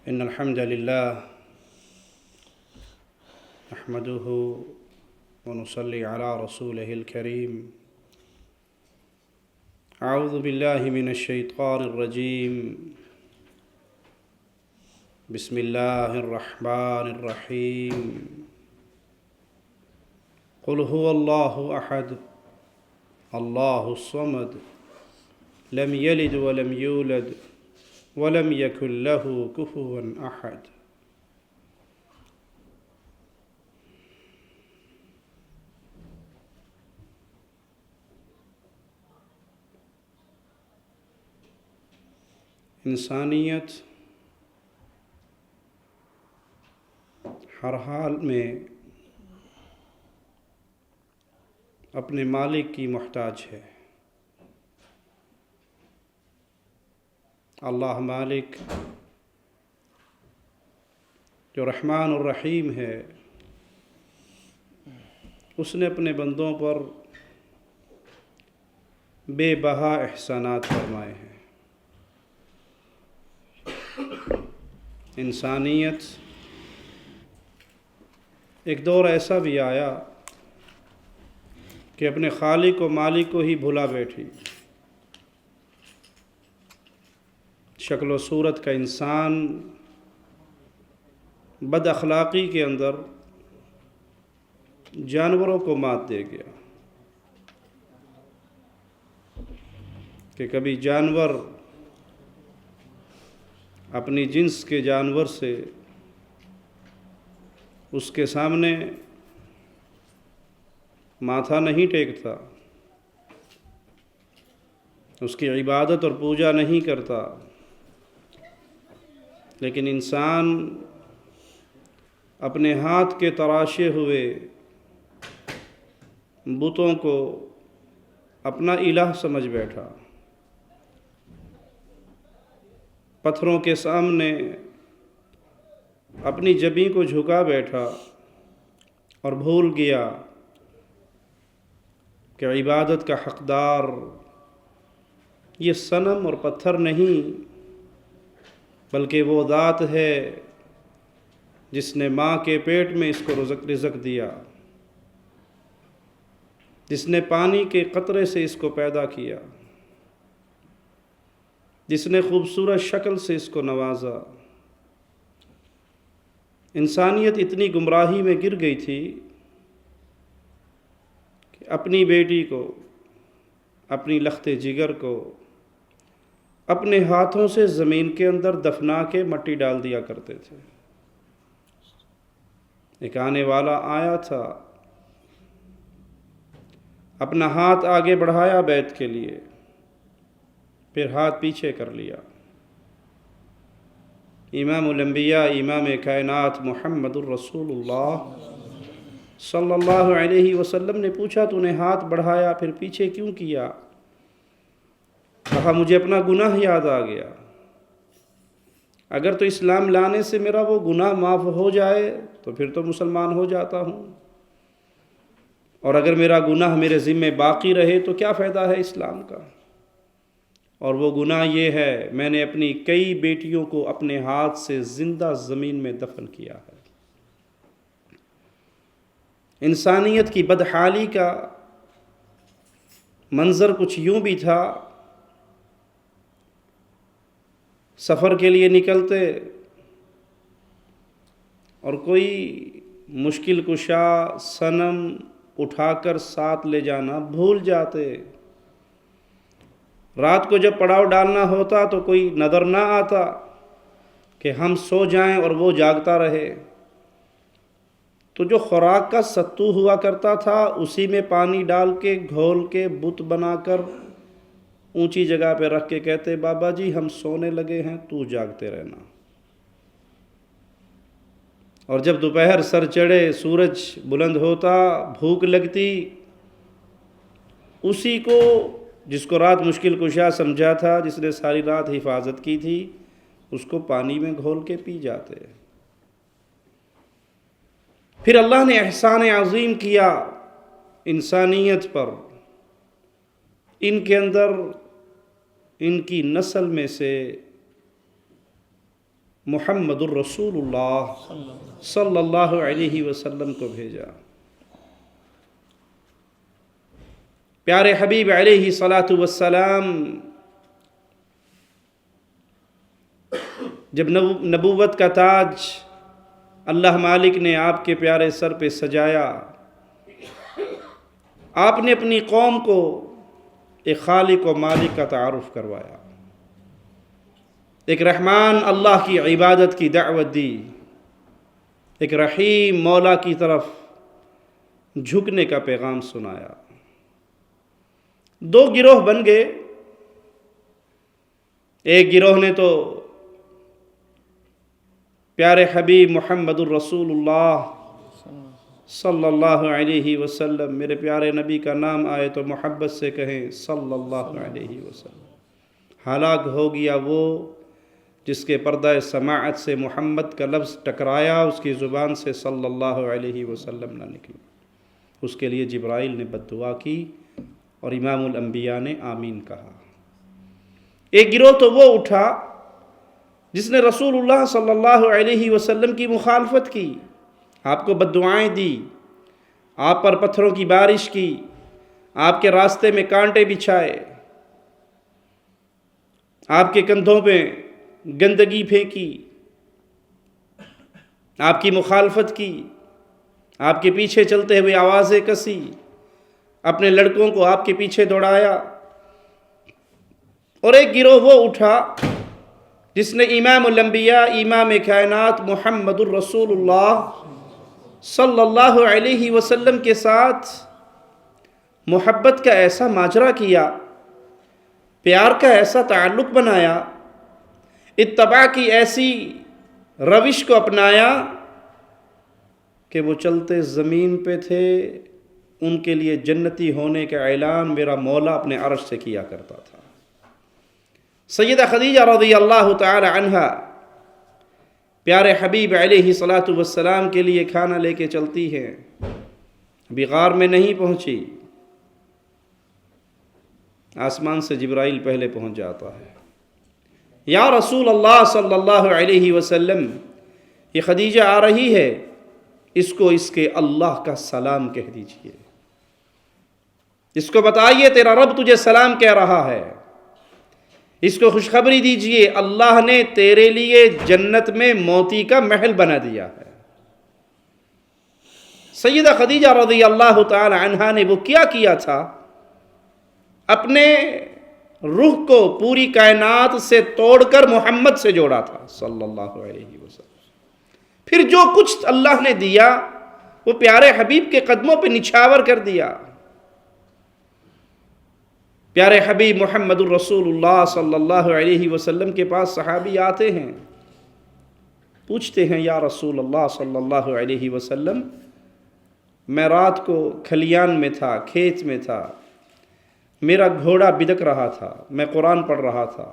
إن الحمد لله نحمده ونصلي على رسوله الكريم. أعوذ بالله من الشيطان الرجيم. بسم الله الرحمن الرحيم. قل هو الله أحد الله الصمد لم يلد ولم يولد ولم يكن له كفوا أحد. انسانیت ہر حال میں اپنے مالک کی محتاج ہے. اللہ مالک جو رحمان الرحیم ہے، اس نے اپنے بندوں پر بے بہا احسانات فرمائے ہیں. انسانیت ایک دور ایسا بھی آیا کہ اپنے خالق و مالک کو ہی بھلا بیٹھی. شکل و صورت کا انسان بد اخلاقی کے اندر جانوروں کو مات دے گیا کہ کبھی جانور اپنی جنس کے جانور سے اس کے سامنے ماتھا نہیں ٹیکتا، اس کی عبادت اور پوجا نہیں کرتا، لیکن انسان اپنے ہاتھ کے تراشے ہوئے بتوں کو اپنا الہ سمجھ بیٹھا. پتھروں کے سامنے اپنی جبیں کو جھکا بیٹھا اور بھول گیا کہ عبادت کا حقدار یہ صنم اور پتھر نہیں، بلکہ وہ ذات ہے جس نے ماں کے پیٹ میں اس کو رزق دیا، جس نے پانی کے قطرے سے اس کو پیدا کیا، جس نے خوبصورت شکل سے اس کو نوازا. انسانیت اتنی گمراہی میں گر گئی تھی کہ اپنی بیٹی کو، اپنی لخت جگر کو اپنے ہاتھوں سے زمین کے اندر دفنا کے مٹی ڈال دیا کرتے تھے. ایک آنے والا آیا تھا، اپنا ہاتھ آگے بڑھایا بیعت کے لیے، پھر ہاتھ پیچھے کر لیا. امام الانبیاء، امام کائنات محمد الرسول اللہ صلی اللہ علیہ وسلم نے پوچھا تو نے ہاتھ بڑھایا پھر پیچھے کیوں کیا؟ کہا مجھے اپنا گناہ یاد آ گیا. اگر تو اسلام لانے سے میرا وہ گناہ معاف ہو جائے تو پھر تو مسلمان ہو جاتا ہوں، اور اگر میرا گناہ میرے ذمے باقی رہے تو کیا فائدہ ہے اسلام کا؟ اور وہ گناہ یہ ہے میں نے اپنی کئی بیٹیوں کو اپنے ہاتھ سے زندہ زمین میں دفن کیا ہے. انسانیت کی بدحالی کا منظر کچھ یوں بھی تھا. سفر کے لیے نکلتے اور کوئی مشکل کشا صنم اٹھا کر ساتھ لے جانا بھول جاتے. رات کو جب پڑاؤ ڈالنا ہوتا تو کوئی نظر نہ آتا کہ ہم سو جائیں اور وہ جاگتا رہے. تو جو خوراک کا ستو ہوا کرتا تھا اسی میں پانی ڈال کے گھول کے بت بنا کر اونچی جگہ پہ رکھ کے کہتے بابا جی ہم سونے لگے ہیں، تو جاگتے رہنا. اور جب دوپہر سر چڑھے، سورج بلند ہوتا، بھوک لگتی، اسی کو جس کو رات مشکل کشا سمجھا تھا، جس نے ساری رات حفاظت کی تھی، اس کو پانی میں گھول کے پی جاتے. پھر اللہ نے احسان عظیم کیا انسانیت پر. ان کے اندر ان کی نسل میں سے محمد الرسول اللہ صلی اللہ علیہ وسلم کو بھیجا۔ پیارے حبیب علیہ الصلاۃ والسلام جب نبوت کا تاج اللہ مالک نے آپ کے پیارے سر پہ سجایا، آپ نے اپنی قوم کو ایک خالق و مالک کا تعارف کروایا، ایک رحمان اللہ کی عبادت کی دعوت دی، ایک رحیم مولا کی طرف جھکنے کا پیغام سنایا۔ دو گروہ بن گئے، ایک گروہ نے تو پیارے حبیب محمد الرسول اللہ صلی اللہ علیہ وسلم، میرے پیارے نبی کا نام آئے تو محبت سے کہیں صلی اللہ علیہ وسلم۔ ہلاک ہو گیا وہ جس کے پردہ سماعت سے محمد کا لفظ ٹکرایا، اس کی زبان سے صلی اللہ علیہ وسلم نہ نکلا۔ اس کے لیے جبرائیل نے بد دعا کی اور امام الانبیاء نے آمین کہا۔ ایک گروہ تو وہ اٹھا جس نے رسول اللہ صلی اللہ علیہ وسلم کی مخالفت کی، آپ کو بد دعائیں دی، آپ پر پتھروں کی بارش کی، آپ کے راستے میں کانٹے بچھائے، آپ کے کندھوں پہ گندگی پھینکی، آپ کی مخالفت کی، آپ کے پیچھے چلتے ہوئے آوازیں کسی، اپنے لڑکوں کو آپ کے پیچھے دوڑایا۔ اور ایک گروہ وہ اٹھا جس نے امام الانبیاء، امام کائنات محمد الرسول اللہ صلی اللہ علیہ وسلم کے ساتھ محبت کا ایسا ماجرا کیا، پیار کا ایسا تعلق بنایا، اتباع کی ایسی روش کو اپنایا کہ وہ چلتے زمین پہ تھے، ان کے لیے جنتی ہونے کا اعلان میرا مولا اپنے عرش سے کیا کرتا تھا۔ سیدہ خدیجہ رضی اللہ تعالی عنہا پیارے حبیب علیہ الصلاۃ والسلام کے لیے کھانا لے کے چلتی ہیں، ابھی غار میں نہیں پہنچی، آسمان سے جبرائیل پہلے پہنچ جاتا ہے۔ یا رسول اللہ صلی اللہ علیہ وسلم، یہ خدیجہ آ رہی ہے، اس کو اس کے اللہ کا سلام کہہ دیجئے، اس کو بتائیے تیرا رب تجھے سلام کہہ رہا ہے، اس کو خوشخبری دیجئے اللہ نے تیرے لیے جنت میں موتی کا محل بنا دیا ہے۔ سیدہ خدیجہ رضی اللہ تعالی عنہا نے وہ کیا تھا، اپنے روح کو پوری کائنات سے توڑ کر محمد سے جوڑا تھا صلی اللہ علیہ وسلم۔ پھر جو کچھ اللہ نے دیا وہ پیارے حبیب کے قدموں پہ نچھاور کر دیا۔ پیارے حبیب محمد الرسول اللہ صلی اللہ علیہ وسلم کے پاس صحابی آتے ہیں، پوچھتے ہیں یا رسول اللہ صلی اللہ علیہ وسلم، میں رات کو کھلیان میں تھا، کھیت میں تھا، میرا گھوڑا بدک رہا تھا، میں قرآن پڑھ رہا تھا،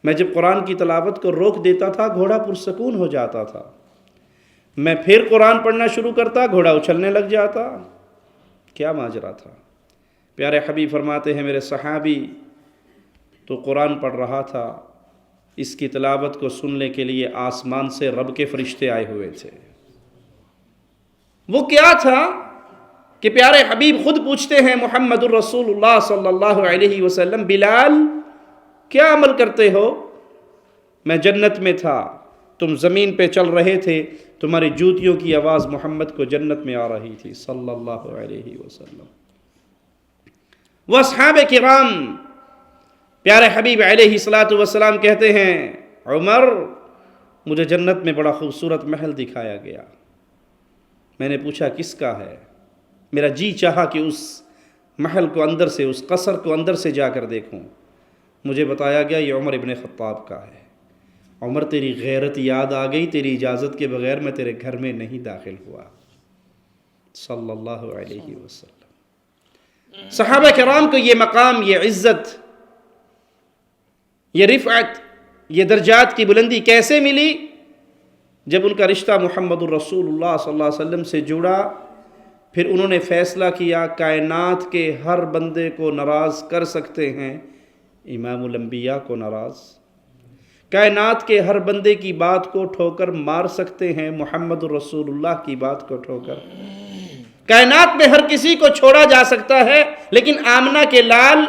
میں جب قرآن کی تلاوت کو روک دیتا تھا گھوڑا پرسکون ہو جاتا تھا، میں پھر قرآن پڑھنا شروع کرتا گھوڑا اچھلنے لگ جاتا، کیا ماجرا تھا؟ پیارے حبیب فرماتے ہیں میرے صحابی تو قرآن پڑھ رہا تھا، اس کی تلاوت کو سننے کے لیے آسمان سے رب کے فرشتے آئے ہوئے تھے۔ وہ کیا تھا کہ پیارے حبیب خود پوچھتے ہیں محمد الرسول اللہ صلی اللہ علیہ وسلم، بلال کیا عمل کرتے ہو؟ میں جنت میں تھا، تم زمین پہ چل رہے تھے، تمہاری جوتیوں کی آواز محمد کو جنت میں آ رہی تھی صلی اللہ علیہ وسلم۔ وہ اصحاب کرام پیارے حبیب علیہ الصلاۃ والسلام کہتے ہیں عمر مجھے جنت میں بڑا خوبصورت محل دکھایا گیا، میں نے پوچھا کس کا ہے؟ میرا جی چاہا کہ اس محل کو اندر سے، اس قصر کو اندر سے جا کر دیکھوں، مجھے بتایا گیا یہ عمر ابن خطاب کا ہے۔ عمر تیری غیرت یاد آ گئی، تیری اجازت کے بغیر میں تیرے گھر میں نہیں داخل ہوا صلی اللہ علیہ وسلم۔ صحابہ کرام کو یہ مقام، یہ عزت، یہ رفعت، یہ درجات کی بلندی کیسے ملی؟ جب ان کا رشتہ محمد الرسول اللہ صلی اللہ علیہ وسلم سے جڑا، پھر انہوں نے فیصلہ کیا کائنات کے ہر بندے کو ناراض کر سکتے ہیں، امام الانبیاء کو ناراض، کائنات کے ہر بندے کی بات کو ٹھوکر مار سکتے ہیں، محمد رسول اللہ کی بات کو ٹھوکر۔ کائنات میں ہر کسی کو چھوڑا جا سکتا ہے، لیکن آمنہ کے لال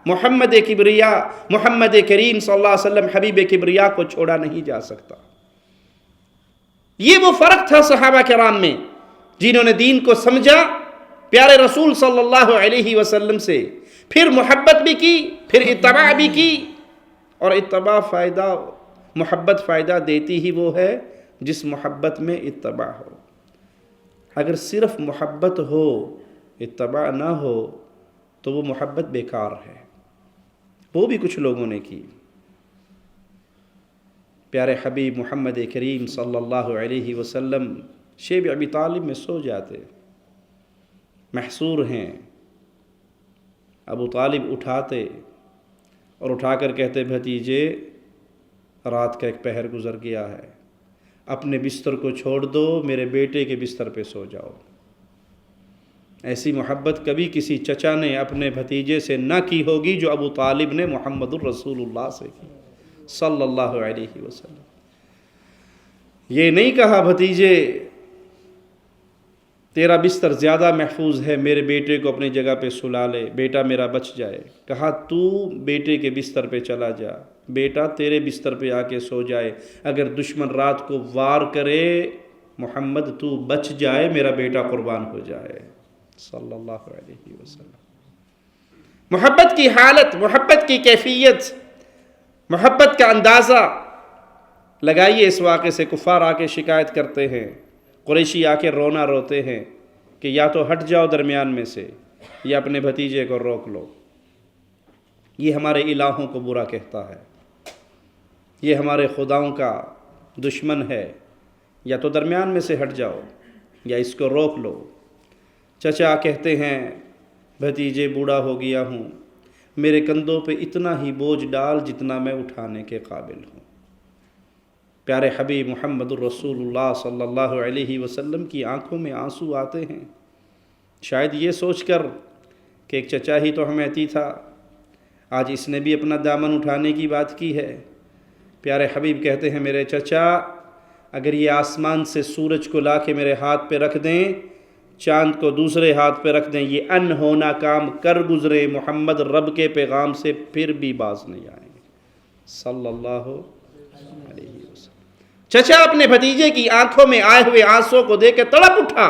محمد کبریا، محمد کریم صلی اللہ علیہ وسلم حبیب کبریا کو چھوڑا نہیں جا سکتا۔ یہ وہ فرق تھا صحابہ کرام میں جنہوں نے دین کو سمجھا، پیارے رسول صلی اللہ علیہ وسلم سے پھر محبت بھی کی، پھر اتباع بھی کی۔ اور اتباع محبت فائدہ دیتی ہی وہ ہے جس محبت میں اتباع ہو۔ اگر صرف محبت ہو، اتباع نہ ہو، تو وہ محبت بیکار ہے۔ وہ بھی کچھ لوگوں نے کی۔ پیارے حبیب محمد کریم صلی اللہ علیہ وسلم شیب ابی طالب میں سو جاتے، محصور ہیں۔ ابو طالب اٹھاتے اور اٹھا کر کہتے، بھتیجے رات کا ایک پہر گزر گیا ہے، اپنے بستر کو چھوڑ دو، میرے بیٹے کے بستر پہ سو جاؤ۔ ایسی محبت کبھی کسی چچا نے اپنے بھتیجے سے نہ کی ہوگی جو ابو طالب نے محمد الرسول اللہ سے کی صلی اللہ علیہ وسلم۔ یہ نہیں کہا بھتیجے تیرا بستر زیادہ محفوظ ہے، میرے بیٹے کو اپنی جگہ پہ سلا لے، بیٹا میرا بچ جائے۔ کہا تو بیٹے کے بستر پہ چلا جا، بیٹا تیرے بستر پہ آ کے سو جائے، اگر دشمن رات کو وار کرے محمد تو بچ جائے، میرا بیٹا قربان ہو جائے صلی اللہ علیہ وسلم۔ محبت کی حالت، محبت کی کیفیت، محبت کا اندازہ لگائیے اس واقعے سے۔ کفار آ کے شکایت کرتے ہیں، قریشی آ کے رونا روتے ہیں کہ یا تو ہٹ جاؤ درمیان میں سے یا اپنے بھتیجے کو روک لو، یہ ہمارے الہوں کو برا کہتا ہے، یہ ہمارے خداؤں کا دشمن ہے، یا تو درمیان میں سے ہٹ جاؤ یا اس کو روک لو۔ چچا کہتے ہیں، بھتیجے بوڑھا ہو گیا ہوں، میرے کندھوں پہ اتنا ہی بوجھ ڈال جتنا میں اٹھانے کے قابل ہوں۔ پیارے حبیب محمد الرسول اللہ صلی اللہ علیہ وسلم کی آنکھوں میں آنسو آتے ہیں، شاید یہ سوچ کر کہ ایک چچا ہی تو حمیتی تھا، آج اس نے بھی اپنا دامن اٹھانے کی بات کی ہے۔ پیارے حبیب کہتے ہیں، میرے چچا اگر یہ آسمان سے سورج کو لا کے میرے ہاتھ پہ رکھ دیں، چاند کو دوسرے ہاتھ پہ رکھ دیں، یہ انہونا کام کر گزرے، محمد رب کے پیغام سے پھر بھی باز نہیں آئیں گے صلی اللہ علیہ وسلم۔ چچا اپنے بھتیجے کی آنکھوں میں آئے ہوئے آنسوں کو دیکھ کے تڑپ اٹھا،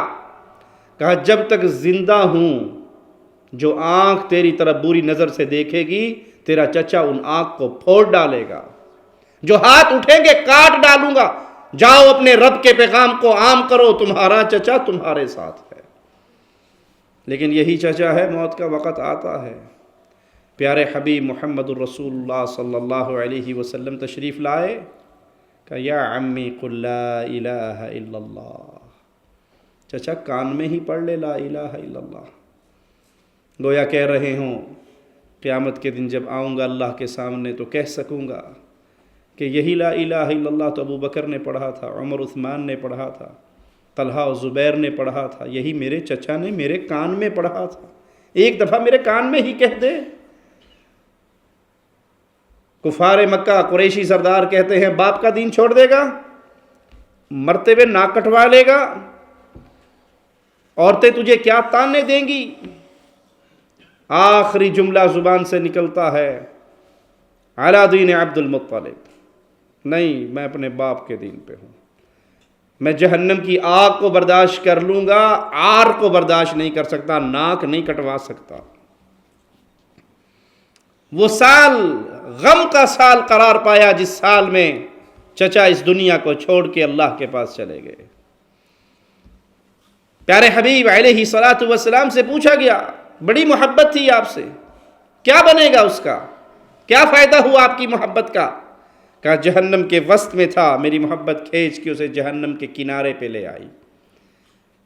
کہا جب تک زندہ ہوں جو آنکھ تیری طرف بری نظر سے دیکھے گی، تیرا چچا ان آنکھ کو پھوڑ ڈالے گا، جو ہاتھ اٹھیں گے کاٹ ڈالوں گا، جاؤ اپنے رب کے پیغام کو عام کرو، تمہارا چچا تمہارے ساتھ ہے۔ لیکن یہی چچا ہے، موت کا وقت آتا ہے، پیارے حبیب محمد الرسول اللہ صلی اللہ علیہ وسلم تشریف لائے کہ یا عمی قل لا الہ الا اللہ، چچا کان میں ہی پڑھ لے لا الہ الا اللہ۔ گویا کہہ رہے ہوں قیامت کے دن جب آؤں گا اللہ کے سامنے تو کہہ سکوں گا کہ یہی لا الہ الا اللہ تو ابو بکر نے پڑھا تھا، عمر عثمان نے پڑھا تھا، طلحہ و زبیر نے پڑھا تھا، یہی میرے چچا نے میرے کان میں پڑھا تھا، ایک دفعہ میرے کان میں ہی کہہ دے۔ کفار مکہ قریشی سردار کہتے ہیں، باپ کا دین چھوڑ دے گا، مرتے ہوئے ناک کٹوا لے گا، عورتیں تجھے کیا تانے دیں گی؟ آخری جملہ زبان سے نکلتا ہے، علی دین عبد المطلب، نہیں میں اپنے باپ کے دین پہ ہوں، میں جہنم کی آگ کو برداشت کر لوں گا، آر کو برداشت نہیں کر سکتا، ناک نہیں کٹوا سکتا۔ وہ سال غم کا سال قرار پایا جس سال میں چچا اس دنیا کو چھوڑ کے اللہ کے پاس چلے گئے۔ پیارے حبیب علیہ الصلاۃ والسلام سے پوچھا گیا، بڑی محبت تھی آپ سے، کیا بنے گا اس کا، کیا فائدہ ہوا آپ کی محبت کا؟ کہا جہنم کے وسط میں تھا، میری محبت کھینچ کے اسے جہنم کے کنارے پہ لے آئی،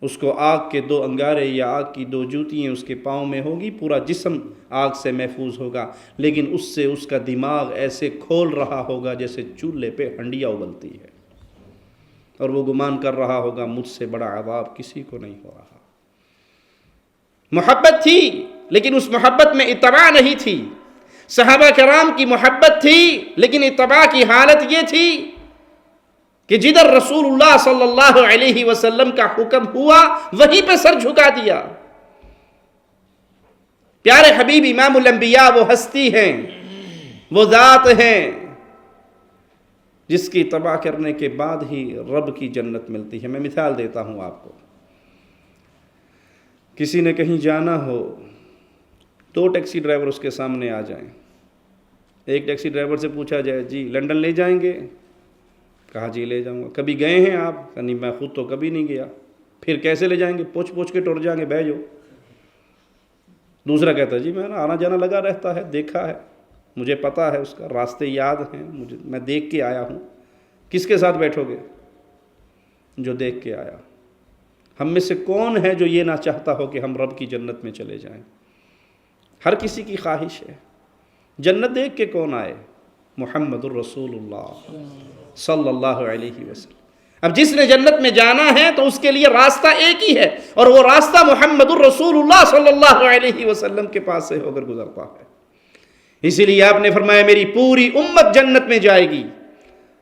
اس کو آگ کے 2 انگارے یا آگ کی 2 جوتیاں اس کے پاؤں میں ہوگی، پورا جسم آگ سے محفوظ ہوگا، لیکن اس سے اس کا دماغ ایسے کھول رہا ہوگا جیسے چولہے پہ ہنڈیا ابلتی ہے، اور وہ گمان کر رہا ہوگا مجھ سے بڑا عذاب کسی کو نہیں ہو رہا۔ محبت تھی لیکن اس محبت میں اتباع نہیں تھی، صحابہ کرام کی محبت تھی، لیکن اتباع کی حالت یہ تھی کہ جدھر رسول اللہ صلی اللہ علیہ وسلم کا حکم ہوا وہیں پہ سر جھکا دیا۔ پیارے حبیب امام الانبیاء وہ ہستی ہیں، وہ ذات ہیں جس کی اتباع کرنے کے بعد ہی رب کی جنت ملتی ہے۔ میں مثال دیتا ہوں آپ کو، کسی نے کہیں جانا ہو، 2 ٹیکسی ڈرائیور اس کے سامنے آ جائیں، ایک ٹیکسی ڈرائیور سے پوچھا جائے جی لنڈن لے جائیں گے؟ کہا جی لے جاؤں گا۔ کبھی گئے ہیں آپ؟ کہا نہیں میں خود تو کبھی نہیں گیا۔ پھر کیسے لے جائیں گے؟ پوچھ کے ٹر جائیں گے، بھیجو۔ دوسرا کہتا ہے جی میں آنا جانا لگا رہتا ہے، دیکھا ہے، مجھے پتا ہے اس کا، راستے یاد ہیں مجھے، میں دیکھ کے آیا ہوں۔ کس کے ساتھ بیٹھو گے؟ جو دیکھ کے آیا۔ ہم میں سے کون ہے جو یہ نہ چاہتا ہو کہ ہم رب کی جنت میں چلے جائیں؟ ہر کسی کی خواہش ہے۔ جنت دیکھ کے کون آئے؟ محمد الرسول اللہ صلی اللہ علیہ وسلم۔ اب جس نے جنت میں جانا ہے تو اس کے لیے راستہ ایک ہی ہے، اور وہ راستہ محمد الرسول اللہ صلی اللہ علیہ وسلم کے پاس سے ہو کر گزرتا ہے۔ اسی لیے آپ نے فرمایا میری پوری امت جنت میں جائے گی،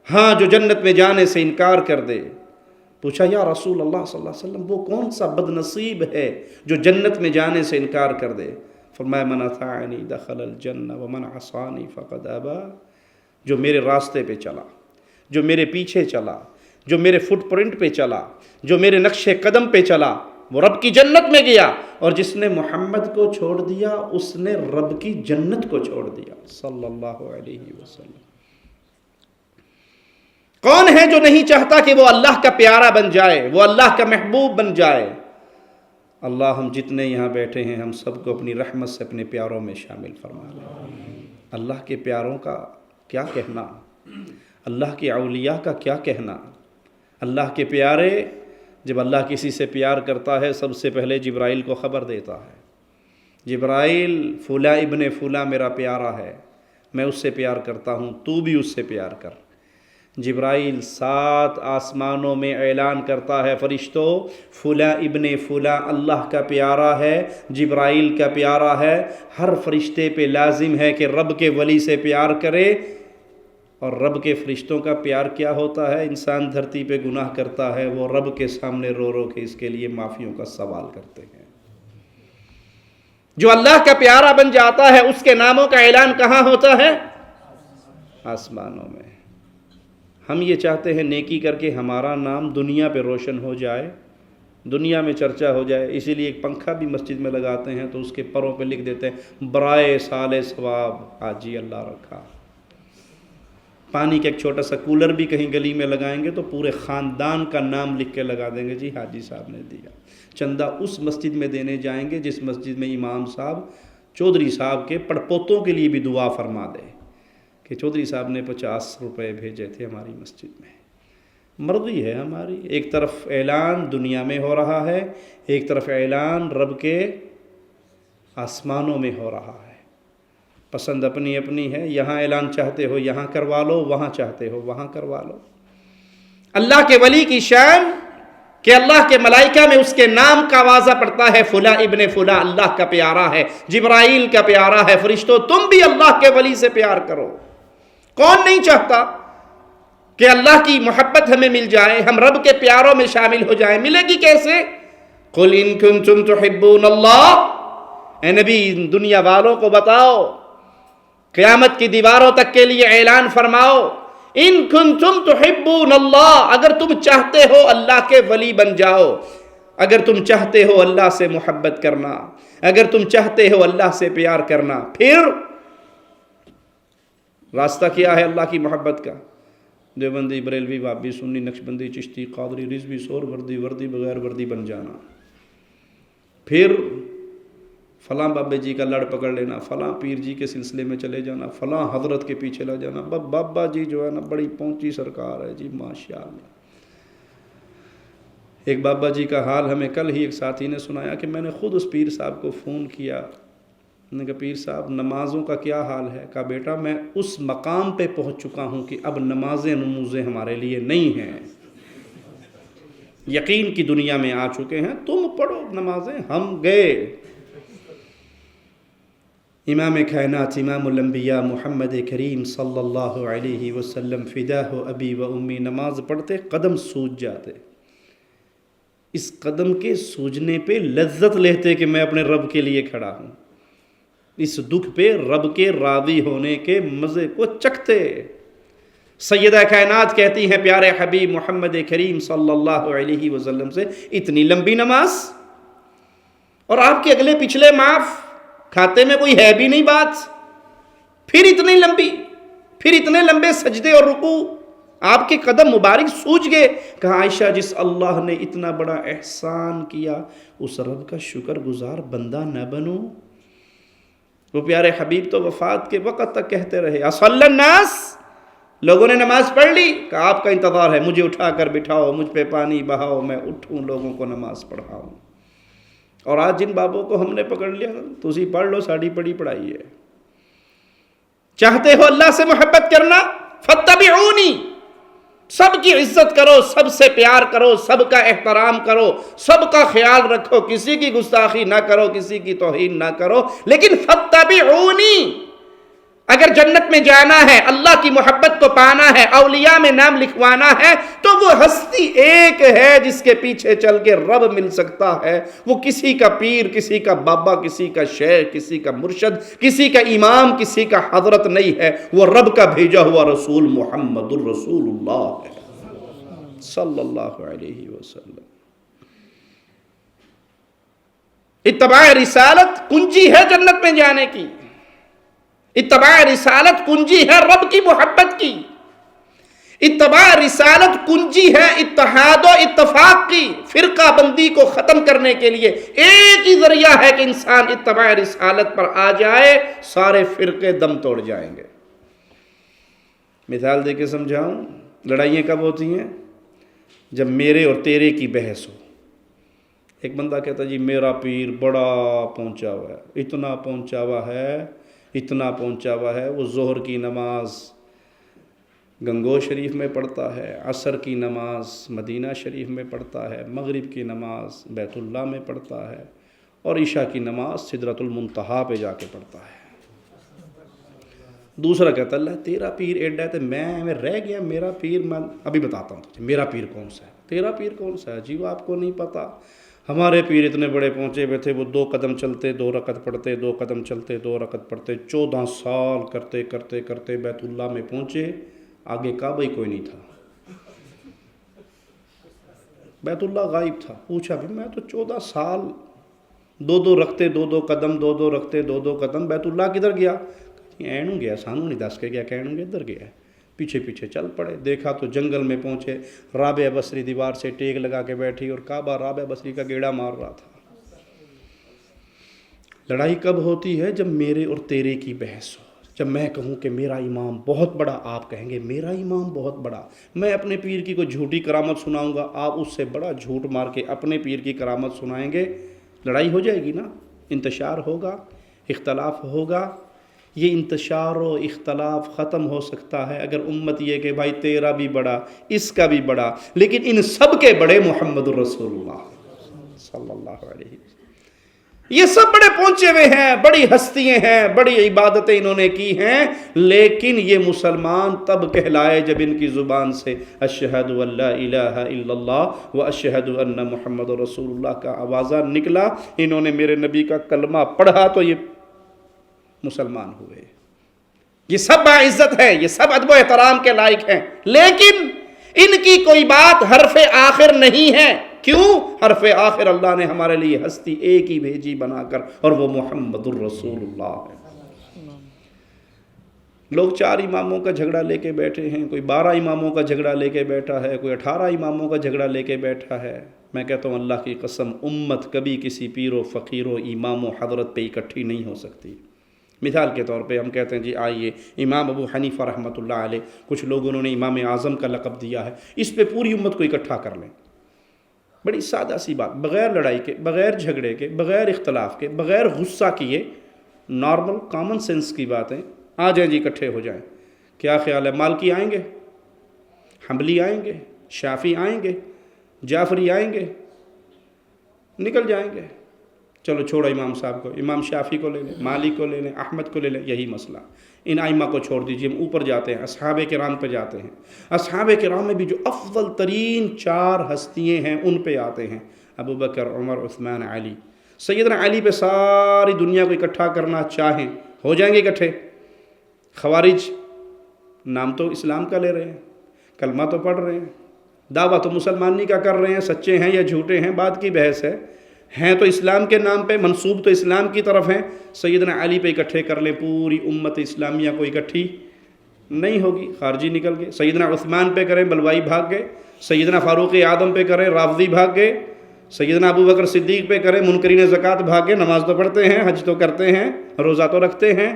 ہاں جو جنت میں جانے سے انکار کر دے۔ پوچھا یا رسول اللہ صلی اللہ علیہ وسلم وہ کون سا بد نصیب ہے جو جنت میں جانے سے انکار کر دے؟ فرمایا من اطاعنی دخل الجنہ ومن عصانی فقد ابا۔ جو میرے راستے پہ چلا، جو میرے پیچھے چلا، جو میرے فٹ پرنٹ پہ چلا، جو میرے نقش قدم پہ چلا، وہ رب کی جنت میں گیا، اور جس نے محمد کو چھوڑ دیا اس نے رب کی جنت کو چھوڑ دیا صلی اللہ علیہ وسلم۔ کون ہے جو نہیں چاہتا کہ وہ اللہ کا پیارا بن جائے، وہ اللہ کا محبوب بن جائے؟ اللہ ہم جتنے یہاں بیٹھے ہیں ہم سب کو اپنی رحمت سے اپنے پیاروں میں شامل فرما لے۔ اللہ کے پیاروں کا کیا کہنا، اللہ کے اولیاء کا کیا کہنا۔ اللہ کے پیارے، جب اللہ کسی سے پیار کرتا ہے سب سے پہلے جبرائیل کو خبر دیتا ہے، جبرائیل فلاں ابن فلاں میرا پیارا ہے، میں اس سے پیار کرتا ہوں، تو بھی اس سے پیار کر۔ جبرائیل 7 آسمانوں میں اعلان کرتا ہے فرشتوں فلاں ابن فلاں اللہ کا پیارا ہے، جبرائیل کا پیارا ہے۔ ہر فرشتے پہ لازم ہے کہ رب کے ولی سے پیار کرے، اور رب کے فرشتوں کا پیار کیا ہوتا ہے؟ انسان دھرتی پہ گناہ کرتا ہے، وہ رب کے سامنے رو رو کے اس کے لیے معافیوں کا سوال کرتے ہیں۔ جو اللہ کا پیارا بن جاتا ہے اس کے ناموں کا اعلان کہاں ہوتا ہے؟ آسمانوں میں۔ ہم یہ چاہتے ہیں نیکی کر کے ہمارا نام دنیا پہ روشن ہو جائے، دنیا میں چرچا ہو جائے، اسی لیے ایک پنکھا بھی مسجد میں لگاتے ہیں تو اس کے پروں پہ لکھ دیتے ہیں برائے سال ثواب حاجی اللہ رکھا۔ پانی کا ایک چھوٹا سا کولر بھی کہیں گلی میں لگائیں گے تو پورے خاندان کا نام لکھ کے لگا دیں گے جی حاجی صاحب نے دیا۔ چندہ اس مسجد میں دینے جائیں گے جس مسجد میں امام صاحب چودھری صاحب کے پڑپوتوں کے لیے بھی دعا فرما دے کہ چودھری صاحب نے 50 روپے بھیجے تھے ہماری مسجد میں۔ مرضی ہے ہماری، ایک طرف اعلان دنیا میں ہو رہا ہے، ایک طرف اعلان رب کے آسمانوں میں ہو رہا ہے۔ پسند اپنی اپنی ہے، یہاں اعلان چاہتے ہو یہاں کروا لو، وہاں چاہتے ہو وہاں کروا لو۔ اللہ کے ولی کی شان کہ اللہ کے ملائکہ میں اس کے نام کا واضح پڑتا ہے فلاں ابن فلاں اللہ کا پیارا ہے، جبرائیل کا پیارا ہے۔ فرشتوں تم بھی اللہ کے ولی سے پیار کرو۔ کون نہیں چاہتا کہ اللہ کی محبت ہمیں مل جائے، ہم رب کے پیاروں میں شامل ہو جائیں؟ ملے گی کیسے؟ قل ان کنتم تحبون اللہ، اے نبی دنیا والوں کو بتاؤ، قیامت کی دیواروں تک کے لیے اعلان فرماؤ، ان کنتم تحبون اللہ، اگر تم چاہتے ہو اللہ کے ولی بن جاؤ، اگر تم چاہتے ہو اللہ سے محبت کرنا، اگر تم چاہتے ہو اللہ سے پیار کرنا، پھر راستہ کیا ہے اللہ کی محبت کا؟ دیوبندی، بریلوی، وہابی، سنی، نقشبندی، چشتی، قادری، رضوی، سور وردی، وردی بغیر وردی بن جانا، پھر فلاں بابے جی کا لڑ پکڑ لینا، فلاں پیر جی کے سلسلے میں چلے جانا، فلاں حضرت کے پیچھے لگ جانا، بابا جی جو ہے نا بڑی پہنچی سرکار ہے جی ماشاءاللہ۔ ایک بابا جی کا حال ہمیں کل ہی ایک ساتھی نے سنایا کہ میں نے خود اس پیر صاحب کو فون کیا، میں نے کہا پیر صاحب نمازوں کا کیا حال ہے؟ کہا بیٹا میں اس مقام پہ پہنچ چکا ہوں کہ اب نمازیں نموزیں ہمارے لیے نہیں ہیں، یقین کی دنیا میں آ چکے ہیں، تم پڑھو نمازیں، ہم گئے۔ امام کائنات امام الانبیاء محمد کریم صلی اللہ علیہ وسلم فداہ ابی و امی نماز پڑھتے قدم سوج جاتے، اس قدم کے سوجنے پہ لذت لیتے کہ میں اپنے رب کے لیے کھڑا ہوں، اس دکھ پہ رب کے راضی ہونے کے مزے کو چکھتے۔ سیدہ کائنات کہتی ہیں پیارے حبیب محمد کریم صلی اللہ علیہ وسلم سے، اتنی لمبی نماز اور آپ کے اگلے پچھلے معاف، کھاتے میں کوئی ہے بھی نہیں بات، پھر اتنی لمبی، پھر اتنے لمبے سجدے اور رکوع، آپ کے قدم مبارک سوج گئے۔ کہا عائشہ جس اللہ نے اتنا بڑا احسان کیا اس رب کا شکر گزار بندہ نہ بنو؟ وہ پیارے حبیب تو وفات کے وقت تک کہتے رہے اصلی الناس، لوگوں نے نماز پڑھ لی، کہا آپ کا انتظار ہے، مجھے اٹھا کر بٹھاؤ، مجھ پہ پانی بہاؤ، میں اٹھوں لوگوں کو نماز پڑھاؤں۔ اور آج جن بابوں کو ہم نے پکڑ لیا، تسی پڑھ لو، ساڑی پڑھی پڑھائی ہے۔ چاہتے ہو اللہ سے محبت کرنا، فاتبعونی، سب کی عزت کرو، سب سے پیار کرو، سب کا احترام کرو، سب کا خیال رکھو، کسی کی گستاخی نہ کرو، کسی کی توہین نہ کرو، لیکن فاتبعونی، اگر جنت میں جانا ہے، اللہ کی محبت کو پانا ہے، اولیاء میں نام لکھوانا ہے، تو وہ ہستی ایک ہے جس کے پیچھے چل کے رب مل سکتا ہے۔ وہ کسی کا پیر، کسی کا بابا، کسی کا شیخ، کسی کا مرشد، کسی کا امام، کسی کا حضرت نہیں ہے، وہ رب کا بھیجا ہوا رسول محمد الرسول اللہ ہے صلی اللہ علیہ وسلم۔ اتباع رسالت کنجی ہے جنت میں جانے کی، اتباع رسالت کنجی ہے رب کی محبت کی، اتباع رسالت کنجی ہے اتحاد و اتفاق کی، فرقہ بندی کو ختم کرنے کے لیے ایک ہی ذریعہ ہے کہ انسان اتباع رسالت پر آ جائے، سارے فرقے دم توڑ جائیں گے۔ مثال دے کے سمجھاؤں، لڑائیاں کب ہوتی ہیں؟ جب میرے اور تیرے کی بحث ہو۔ ایک بندہ کہتا جی میرا پیر بڑا پہنچا ہوا ہے، اتنا پہنچا ہوا ہے، اتنا پہنچا ہوا ہے، وہ ظہر کی نماز گنگو شریف میں پڑھتا ہے، عصر کی نماز مدینہ شریف میں پڑھتا ہے، مغرب کی نماز بیت اللہ میں پڑھتا ہے، اور عشاء کی نماز سدرۃ المنتہا پہ جا کے پڑھتا ہے۔ دوسرا کہتا اللہ تیرا پیر ایڈا ہے، تو میں رہ گیا، میرا پیر میں ابھی بتاتا ہوں تجھے، میرا پیر کون سا ہے، تیرا پیر کون سا ہے؟ جی وہ آپ کو نہیں پتا، ہمارے پیر اتنے بڑے پہنچے ہوئے تھے، وہ 2 قدم چلتے 2 رکعت پڑھتے، 2 قدم چلتے 2 رکعت پڑھتے، 14 سال کرتے کرتے کرتے بیت اللہ میں پہنچے، آگے کعبہ ہی کوئی نہیں تھا، بیت اللہ غائب تھا۔ پوچھا بھی میں تو 14 سال 2 رکھتے 2 قدم 2 رکھتے 2 قدم، بیت اللہ کدھر گیا؟ اینوں گیا، سانوں نہیں دس کے گیا کہ اینوں گیا، ادھر گیا ہے۔ پیچھے پیچھے چل پڑے، دیکھا تو جنگل میں پہنچے، رابعہ بصری دیوار سے ٹیک لگا کے بیٹھی اور کعبہ رابعہ بصری کا گیڑا مار رہا تھا۔ لڑائی کب ہوتی ہے؟ جب میرے اور تیرے کی بحث ہو، جب میں کہوں کہ میرا امام بہت بڑا، آپ کہیں گے میرا امام بہت بڑا، میں اپنے پیر کی کوئی جھوٹی کرامت سناؤں گا، آپ اس سے بڑا جھوٹ مار کے اپنے پیر کی کرامت سنائیں گے، لڑائی ہو جائے گی نا، انتشار ہوگا، اختلاف ہوگا۔ یہ انتشار و اختلاف ختم ہو سکتا ہے اگر امت یہ کہ بھائی تیرا بھی بڑا، اس کا بھی بڑا، لیکن ان سب کے بڑے محمد الرسول اللہ صلی اللہ علیہ وسلم۔ یہ سب بڑے پہنچے ہوئے ہیں، بڑی ہستیاں ہیں، بڑی عبادتیں انہوں نے کی ہیں، لیکن یہ مسلمان تب کہلائے جب ان کی زبان سے اشہد ان لا الہ الا اللہ و اشہد ان محمد رسول اللہ کا آوازہ نکلا، انہوں نے میرے نبی کا کلمہ پڑھا تو یہ مسلمان ہوئے۔ یہ سب باعزت ہے، یہ سب ادب و احترام کے لائق ہیں، لیکن ان کی کوئی بات حرف آخر نہیں ہے۔ کیوں؟ حرف آخر اللہ نے ہمارے لیے ہستی ایک ہی بھیجی بنا کر، اور وہ محمد الرسول اللہ ہے۔ لوگ 4 اماموں کا جھگڑا لے کے بیٹھے ہیں، کوئی 12 اماموں کا جھگڑا لے کے بیٹھا ہے، کوئی 18 اماموں کا جھگڑا لے کے بیٹھا ہے۔ میں کہتا ہوں اللہ کی قسم، امت کبھی کسی پیر و فقیر و امام و حضرت پہ اکٹھی نہیں ہو سکتی۔ مثال کے طور پہ ہم کہتے ہیں جی آئیے امام ابو حنیفہ رحمۃ اللہ علیہ، کچھ لوگوں نے امام اعظم کا لقب دیا ہے، اس پہ پوری امت کو اکٹھا کر لیں۔ بڑی سادہ سی بات، بغیر لڑائی کے، بغیر جھگڑے کے، بغیر اختلاف کے، بغیر غصہ کیے، نارمل کامن سینس کی باتیں، آ جائیں جی اکٹھے ہو جائیں۔ کیا خیال ہے؟ مالکی آئیں گے، حنبلی آئیں گے، شافعی آئیں گے، جعفری آئیں گے، نکل جائیں گے، چلو چھوڑو امام صاحب کو، امام شافعی کو لے لیں، مالک کو لے لیں، احمد کو لے لیں، یہی مسئلہ، ان ائمہ کو چھوڑ دیجئے، ہم اوپر جاتے ہیں، اصحاب کرام پہ جاتے ہیں۔ اصحاب کرام میں بھی جو افضل ترین 4 ہستیاں ہیں ان پہ آتے ہیں، ابو بکر، عمر، عثمان، علی۔ سیدنا علی پہ ساری دنیا کو اکٹھا کرنا چاہیں ہو جائیں گے اکٹھے؟ خوارج نام تو اسلام کا لے رہے ہیں، کلمہ تو پڑھ رہے ہیں، دعویٰ تو مسلمانی کا کر رہے ہیں، سچے ہیں یا جھوٹے ہیں بات کی بحث ہے، ہیں تو اسلام کے نام پہ، منسوب تو اسلام کی طرف ہیں۔ سیدنا علی پہ اکٹھے کر لیں، پوری امت اسلامیہ کو اکٹھی نہیں ہوگی، خارجی نکل گئے۔ سیدنا عثمان پہ کریں، بلوائی بھاگ گئے۔ سیدنا فاروق اعظم پہ کریں، رافضی بھاگ گئے۔ سیدنا ابو بکر صدیق پہ کریں، منکرین زکوٰۃ بھاگ گئے، نماز تو پڑھتے ہیں، حج تو کرتے ہیں، روزہ تو رکھتے ہیں۔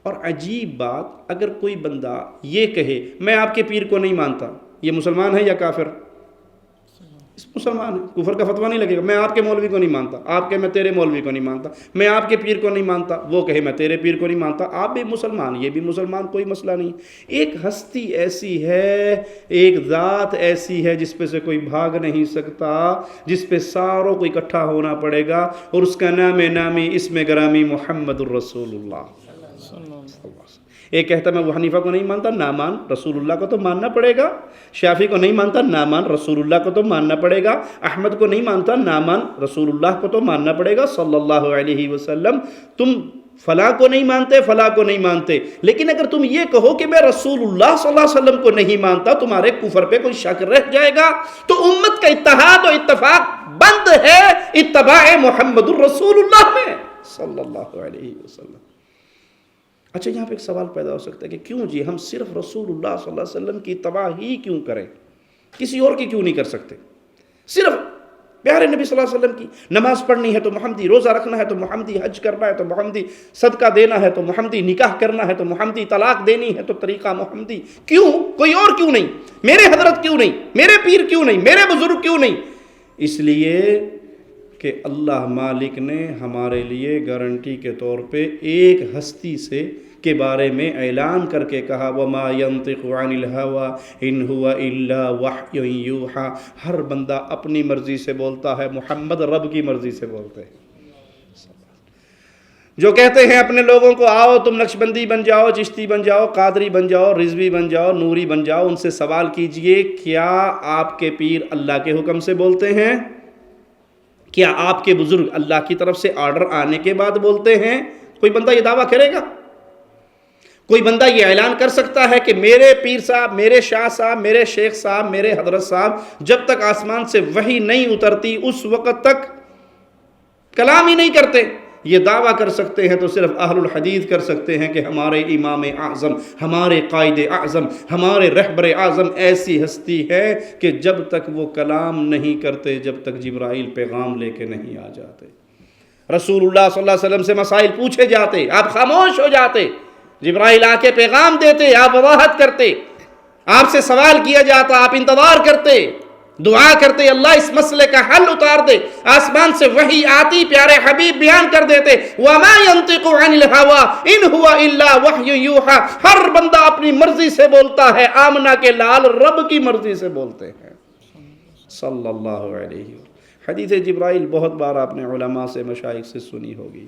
اور عجیب بات، اگر کوئی بندہ یہ کہے میں آپ کے پیر کو نہیں مانتا، یہ مسلمان ہے یا کافر؟ مسلمان ہے، کفر کا فتویٰ نہیں لگے گا۔ میں آپ کے مولوی کو نہیں مانتا، آپ کے میں تیرے مولوی کو نہیں مانتا، میں آپ کے پیر کو نہیں مانتا، وہ کہے میں تیرے پیر کو نہیں مانتا، آپ بھی مسلمان، یہ بھی مسلمان، کوئی مسئلہ نہیں۔ ایک ہستی ایسی ہے، ایک ذات ایسی ہے جس پہ سے کوئی بھاگ نہیں سکتا، جس پہ ساروں کو اکٹھا ہونا پڑے گا، اور اس کا نامی اسم گرامی محمد الرسول اللہ۔ ایک کہتا میں ابو حنیفہ کو نہیں مانتا، نہ مان، رسول اللہ کو تو ماننا پڑے گا۔ شافعی کو نہیں مانتا، نہ مان، رسول اللہ کو تو ماننا پڑے گا۔ احمد کو نہیں مانتا، نہ مان، رسول اللہ کو تو ماننا پڑے گا صلی اللہ علیہ وسلم۔ تم فلاں کو نہیں مانتے، فلاں کو نہیں مانتے، لیکن اگر تم یہ کہو کہ میں رسول اللہ صلی اللہ علیہ وسلم کو نہیں مانتا، تمہارے کفر پہ کوئی شک رہ جائے گا، تو امت کا اتحاد و اتفاق بند ہے اتباع محمد الرسول اللہ میں صلی اللہ علیہ وسلم۔ اچھا، یہاں پہ ایک سوال پیدا ہو سکتا ہے کہ کیوں جی ہم صرف رسول اللہ صلی اللہ علیہ وسلم کی اتباع ہی کیوں کریں، کسی اور کی کیوں نہیں کر سکتے؟ صرف پیارے نبی صلی اللہ علیہ وسلم کی نماز پڑھنی ہے تو محمدی، روزہ رکھنا ہے تو محمدی، حج کرنا ہے تو محمدی، صدقہ دینا ہے تو محمدی، نکاح کرنا ہے تو محمدی، طلاق دینی ہے تو طریقہ محمدی، کیوں؟ کوئی اور کیوں نہیں؟ میرے حضرت کیوں نہیں؟ میرے پیر کیوں نہیں؟ میرے بزرگ کیوں نہیں؟ اس لیے کہ اللہ مالک نے ہمارے لیے گارنٹی کے طور پہ ایک ہستی سے کے بارے میں اعلان کر کے کہا وَمَا يَنطِقُ عَنِ الْهَوَىٰ إِنْ هُوَ إِلَّا وَحْيٌ يُوحَىٰ۔ ہر بندہ اپنی مرضی سے بولتا ہے، محمد رب کی مرضی سے بولتے ہیں۔ جو کہتے ہیں اپنے لوگوں کو آؤ تم نقشبندی بن جاؤ، چشتی بن جاؤ، قادری بن جاؤ، رضوی بن جاؤ، نوری بن جاؤ، ان سے سوال کیجئے کیا آپ کے پیر اللہ کے حکم سے بولتے ہیں؟ کیا آپ کے بزرگ اللہ کی طرف سے آرڈر آنے کے بعد بولتے ہیں؟ کوئی بندہ یہ دعویٰ کرے گا؟ کوئی بندہ یہ اعلان کر سکتا ہے کہ میرے پیر صاحب، میرے شاہ صاحب، میرے شیخ صاحب، میرے حضرت صاحب جب تک آسمان سے وحی نہیں اترتی اس وقت تک کلام ہی نہیں کرتے؟ یہ دعویٰ کر سکتے ہیں تو صرف اہل الحدیث کر سکتے ہیں کہ ہمارے امام اعظم، ہمارے قائد اعظم، ہمارے رہبر اعظم ایسی ہستی ہے کہ جب تک وہ کلام نہیں کرتے، جب تک جبرائیل پیغام لے کے نہیں آ جاتے۔ رسول اللہ صلی اللہ علیہ وسلم سے مسائل پوچھے جاتے، آپ خاموش ہو جاتے، جبرائیل آ کے پیغام دیتے، آپ وضاحت کرتے، آپ سے سوال کیا جاتا، آپ انتظار کرتے، دعا کرتے اللہ اس مسئلے کا حل اتار دے، آسمان سے وحی آتی، پیارے حبیب بیان کر دیتے وَمَا يَنطِقُ عَنِ الْهَوَىٰ إِنْ هُوَ إِلَّا وَحْيٌ يُوحَىٰ۔ ہر بندہ اپنی مرضی سے بولتا ہے، آمنہ کے لال رب کی مرضی سے بولتے ہیں صلی اللہ علیہ وسلم۔ حدیث جبرائیل بہت بار آپ نے علماء سے، مشائخ سے سنی ہوگی۔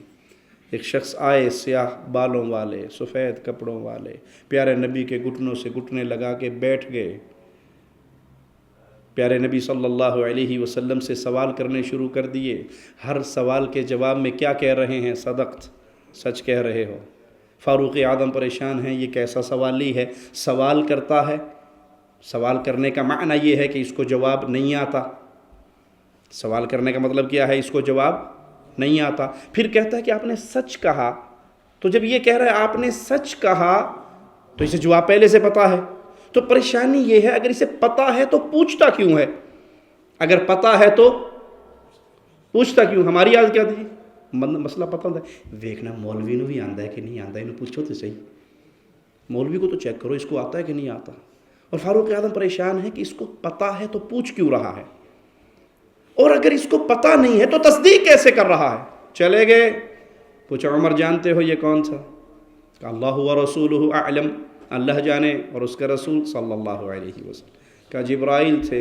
ایک شخص آئے سیاہ بالوں والے، سفید کپڑوں والے، پیارے نبی کے گھٹنوں سے گھٹنے لگا کے بیٹھ گئے، پیارے نبی صلی اللہ علیہ وسلم سے سوال کرنے شروع کر دیے۔ ہر سوال کے جواب میں کیا کہہ رہے ہیں؟ صدقت، سچ کہہ رہے ہو۔ فاروق اعظم پریشان ہیں، یہ کیسا سوالی ہے؟ سوال کرتا ہے، سوال کرنے کا معنی یہ ہے کہ اس کو جواب نہیں آتا۔ سوال کرنے کا مطلب کیا ہے؟ اس کو جواب نہیں آتا۔ پھر کہتا ہے کہ آپ نے سچ کہا، تو جب یہ کہہ رہا ہے آپ نے سچ کہا تو اسے جواب پہلے سے پتا ہے۔ تو پریشانی یہ ہے اگر اسے پتا ہے تو پوچھتا کیوں ہے؟ اگر پتا ہے تو پوچھتا کیوں؟ ہماری عادت کیا تھی؟ مسئلہ پتا ہوتا ہے، دیکھنا مولوی نو بھی آندا ہے کہ نہیں آندا، انہوں پوچھو تو صحیح، مولوی کو تو چیک کرو اس کو آتا ہے کہ نہیں آتا۔ اور فاروق اعظم پریشان ہے کہ اس کو پتا ہے تو پوچھ کیوں رہا ہے، اور اگر اس کو پتا نہیں ہے تو تصدیق کیسے کر رہا ہے؟ چلے گئے، پوچھا عمر جانتے ہو یہ کون تھا؟ کہا اللہ و رسولہ اعلم، اللہ جانے اور اس کا رسول صلی اللہ علیہ وسلم۔ کہا جبرائیل تھے،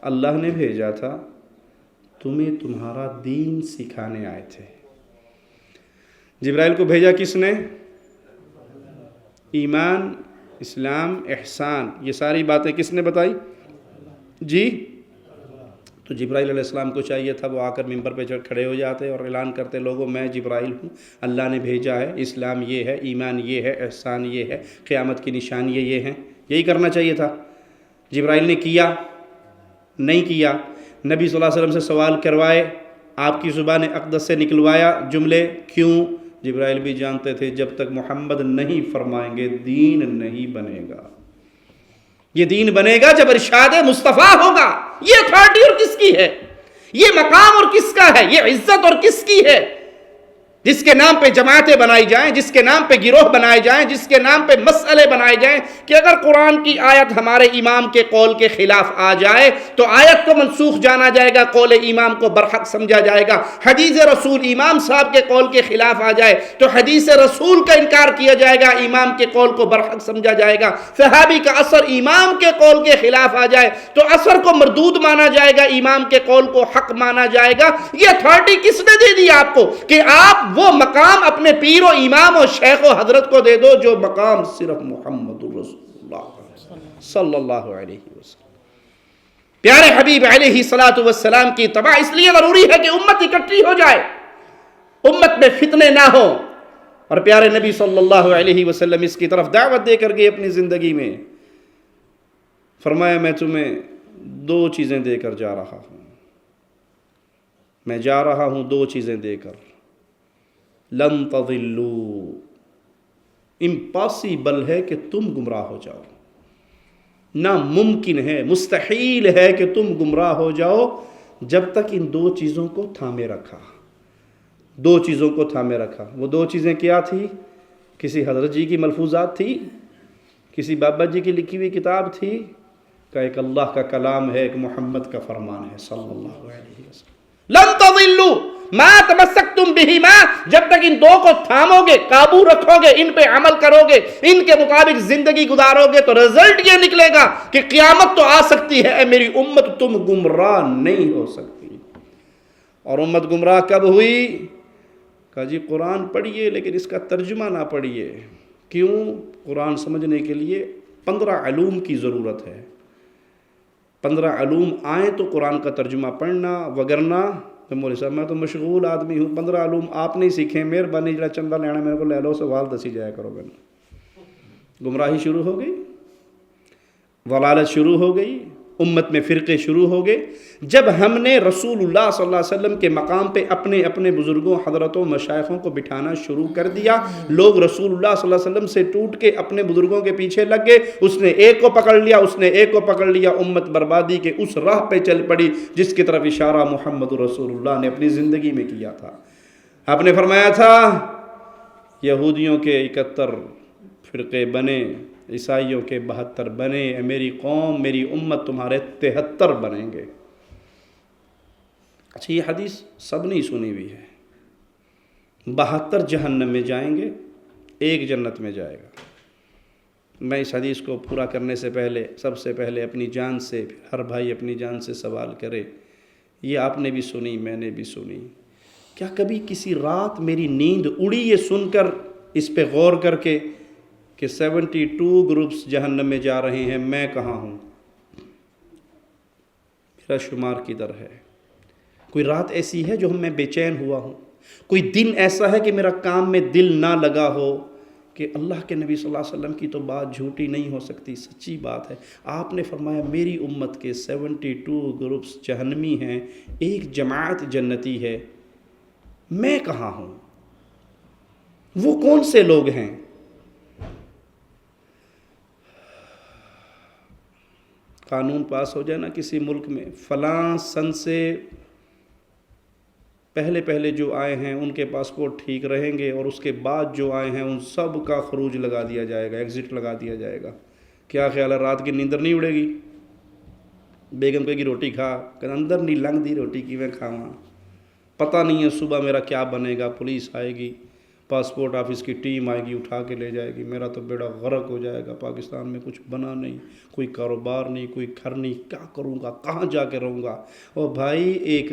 اللہ نے بھیجا تھا، تمہیں تمہارا دین سکھانے آئے تھے۔ جبرائیل کو بھیجا کس نے؟ ایمان، اسلام، احسان، یہ ساری باتیں کس نے بتائی؟ جی، تو جبرائیل علیہ السلام کو چاہیے تھا وہ آ کر ممبر پہ کھڑے ہو جاتے اور اعلان کرتے، لوگوں میں جبرائیل ہوں، اللہ نے بھیجا ہے، اسلام یہ ہے، ایمان یہ ہے، احسان یہ ہے، قیامت کی نشانیاں یہ ہیں۔ یہی کرنا چاہیے تھا۔ جبرائیل نے کیا؟ نہیں کیا۔ نبی صلی اللہ علیہ وسلم سے سوال کروائے، آپ کی زبان اقدس سے نکلوایا جملے، کیوں؟ جبرائیل بھی جانتے تھے جب تک محمد نہیں فرمائیں گے دین نہیں بنے گا۔ یہ دین بنے گا جب ارشاد مصطفیٰ ہوگا۔ یہ اتھارٹی اور کس کی ہے؟ یہ مقام اور کس کا ہے؟ یہ عزت اور کس کی ہے؟ جس کے نام پہ جماعتیں بنائی جائیں، جس کے نام پہ گروہ بنائے جائیں، جس کے نام پہ مسئلے بنائے جائیں، کہ اگر قرآن کی آیت ہمارے امام کے قول کے خلاف آ جائے تو آیت کو منسوخ جانا جائے گا، قول امام کو برحق سمجھا جائے گا۔ حدیث رسول امام صاحب کے قول کے خلاف آ جائے تو حدیث رسول کا انکار کیا جائے گا، امام کے قول کو برحق سمجھا جائے گا۔ صحابی کا اثر امام کے قول کے خلاف آ جائے تو اثر کو مردود مانا جائے گا، امام کے قول کو حق مانا جائے گا۔ یہ اتھارٹی کس نے دے دی آپ کو کہ آپ وہ مقام اپنے پیر و امام و شیخ و حضرت کو دے دو جو مقام صرف محمد رسول اللہ صلی اللہ علیہ وسلم، پیارے حبیب علیہ السلام کی اتباع اس لیے ضروری ہے کہ امت اکٹھی ہو جائے، امت میں فتنے نہ ہو۔ اور پیارے نبی صلی اللہ علیہ وسلم اس کی طرف دعوت دے کر گئے اپنی زندگی میں، فرمایا میں تمہیں دو چیزیں دے کر جا رہا ہوں، میں جا رہا ہوں دو چیزیں دے کر، لن تضلوا، امپاسبل ہے کہ تم گمراہ ہو جاؤ، ناممکن ہے، مستحیل ہے کہ تم گمراہ ہو جاؤ جب تک ان دو چیزوں کو تھامے رکھا۔ دو چیزوں کو تھامے رکھا۔ وہ دو چیزیں کیا تھی؟ کسی حضرت جی کی ملفوظات تھی، کسی بابا جی کی لکھی ہوئی کتاب تھی، کہ ایک اللہ کا کلام ہے، ایک محمد کا فرمان ہے صلی اللہ علیہ وسلم۔ لن تضلوا ما تمسکتم بہما، جب تک ان دو کو تھامو گے، قابو رکھو گے، ان پہ عمل کرو گے، ان کے مطابق زندگی گزارو گے تو رزلٹ یہ نکلے گا کہ قیامت تو آ سکتی ہے، اے میری امت تم گمراہ نہیں ہو سکتی۔ اور امت گمراہ کب ہوئی؟ کہا جی قرآن پڑھیے لیکن اس کا ترجمہ نہ پڑھیے۔ کیوں؟ قرآن سمجھنے کے لیے 15 علوم کی ضرورت ہے۔ 15 علوم آئیں تو قرآن کا ترجمہ پڑھنا، وگرنہ مولوی صاحب میں تو مشغول آدمی ہوں، 15 علوم آپ نہیں سیکھیں، مہربانی جڑا چندہ لینا میرے کو لے لو، سوال دسی جایا کرو گے۔ گمراہی شروع ہو گئی، ضلالت شروع ہو گئی، امت میں فرقے شروع ہو گئے۔ جب ہم نے رسول اللہ صلی اللہ علیہ وسلم کے مقام پہ اپنے اپنے بزرگوں، حضرتوں، مشائخوں کو بٹھانا شروع کر دیا، لوگ رسول اللہ صلی اللہ علیہ وسلم سے ٹوٹ کے اپنے بزرگوں کے پیچھے لگ گئے، اس نے ایک کو پکڑ لیا، اس نے ایک کو پکڑ لیا، امت بربادی کے اس راہ پہ چل پڑی جس کی طرف اشارہ محمد رسول اللہ نے اپنی زندگی میں کیا تھا۔ آپ نے فرمایا تھا یہودیوں کے 71 فرقے بنے، عیسائیوں کے 72 بنے، میری قوم، میری امت تمہارے 73 بنیں گے۔ اچھا یہ حدیث سب نہیں سنی ہوئی ہے۔ 72 جہنم میں جائیں گے، ایک جنت میں جائے گا۔ میں اس حدیث کو پورا کرنے سے پہلے سب سے پہلے اپنی جان سے، ہر بھائی اپنی جان سے سوال کرے، یہ آپ نے بھی سنی، میں نے بھی سنی، کیا کبھی کسی رات میری نیند اڑی یہ سن کر، اس پہ غور کر کے کہ 72 گروپس جہنم میں جا رہے ہیں، میں کہاں ہوں؟ میرا شمار کدھر ہے؟ کوئی رات ایسی ہے جو میں بے چین ہوا ہوں؟ کوئی دن ایسا ہے کہ میرا کام میں دل نہ لگا ہو؟ کہ اللہ کے نبی صلی اللہ علیہ وسلم کی تو بات جھوٹی نہیں ہو سکتی، سچی بات ہے۔ آپ نے فرمایا میری امت کے 72 گروپس جہنمی ہیں، ایک جماعت جنتی ہے، میں کہاں ہوں؟ وہ کون سے لوگ ہیں؟ قانون پاس ہو جائے نا کسی ملک میں، فلاں سن سے پہلے جو آئے ہیں ان کے پاسپورٹ ٹھیک رہیں گے، اور اس کے بعد جو آئے ہیں ان سب کا خروج لگا دیا جائے گا، ایگزٹ لگا دیا جائے گا۔ کیا خیال ہے رات کی نیندر نہیں اڑے گی؟ بیگم کہے گی روٹی کھا، کہ اندر نہیں لنگ دی روٹی کی میں کھاواں، پتہ نہیں ہے صبح میرا کیا بنے گا، پولیس آئے گی، پاسپورٹ آفس کی ٹیم آئے گی، اٹھا کے لے جائے گی، میرا تو بیڑا غرق ہو جائے گا، پاکستان میں کچھ بنا نہیں، کوئی کاروبار نہیں، کوئی گھر نہیں، کیا کروں گا، کہاں جا کے رہوں گا۔ اور بھائی ایک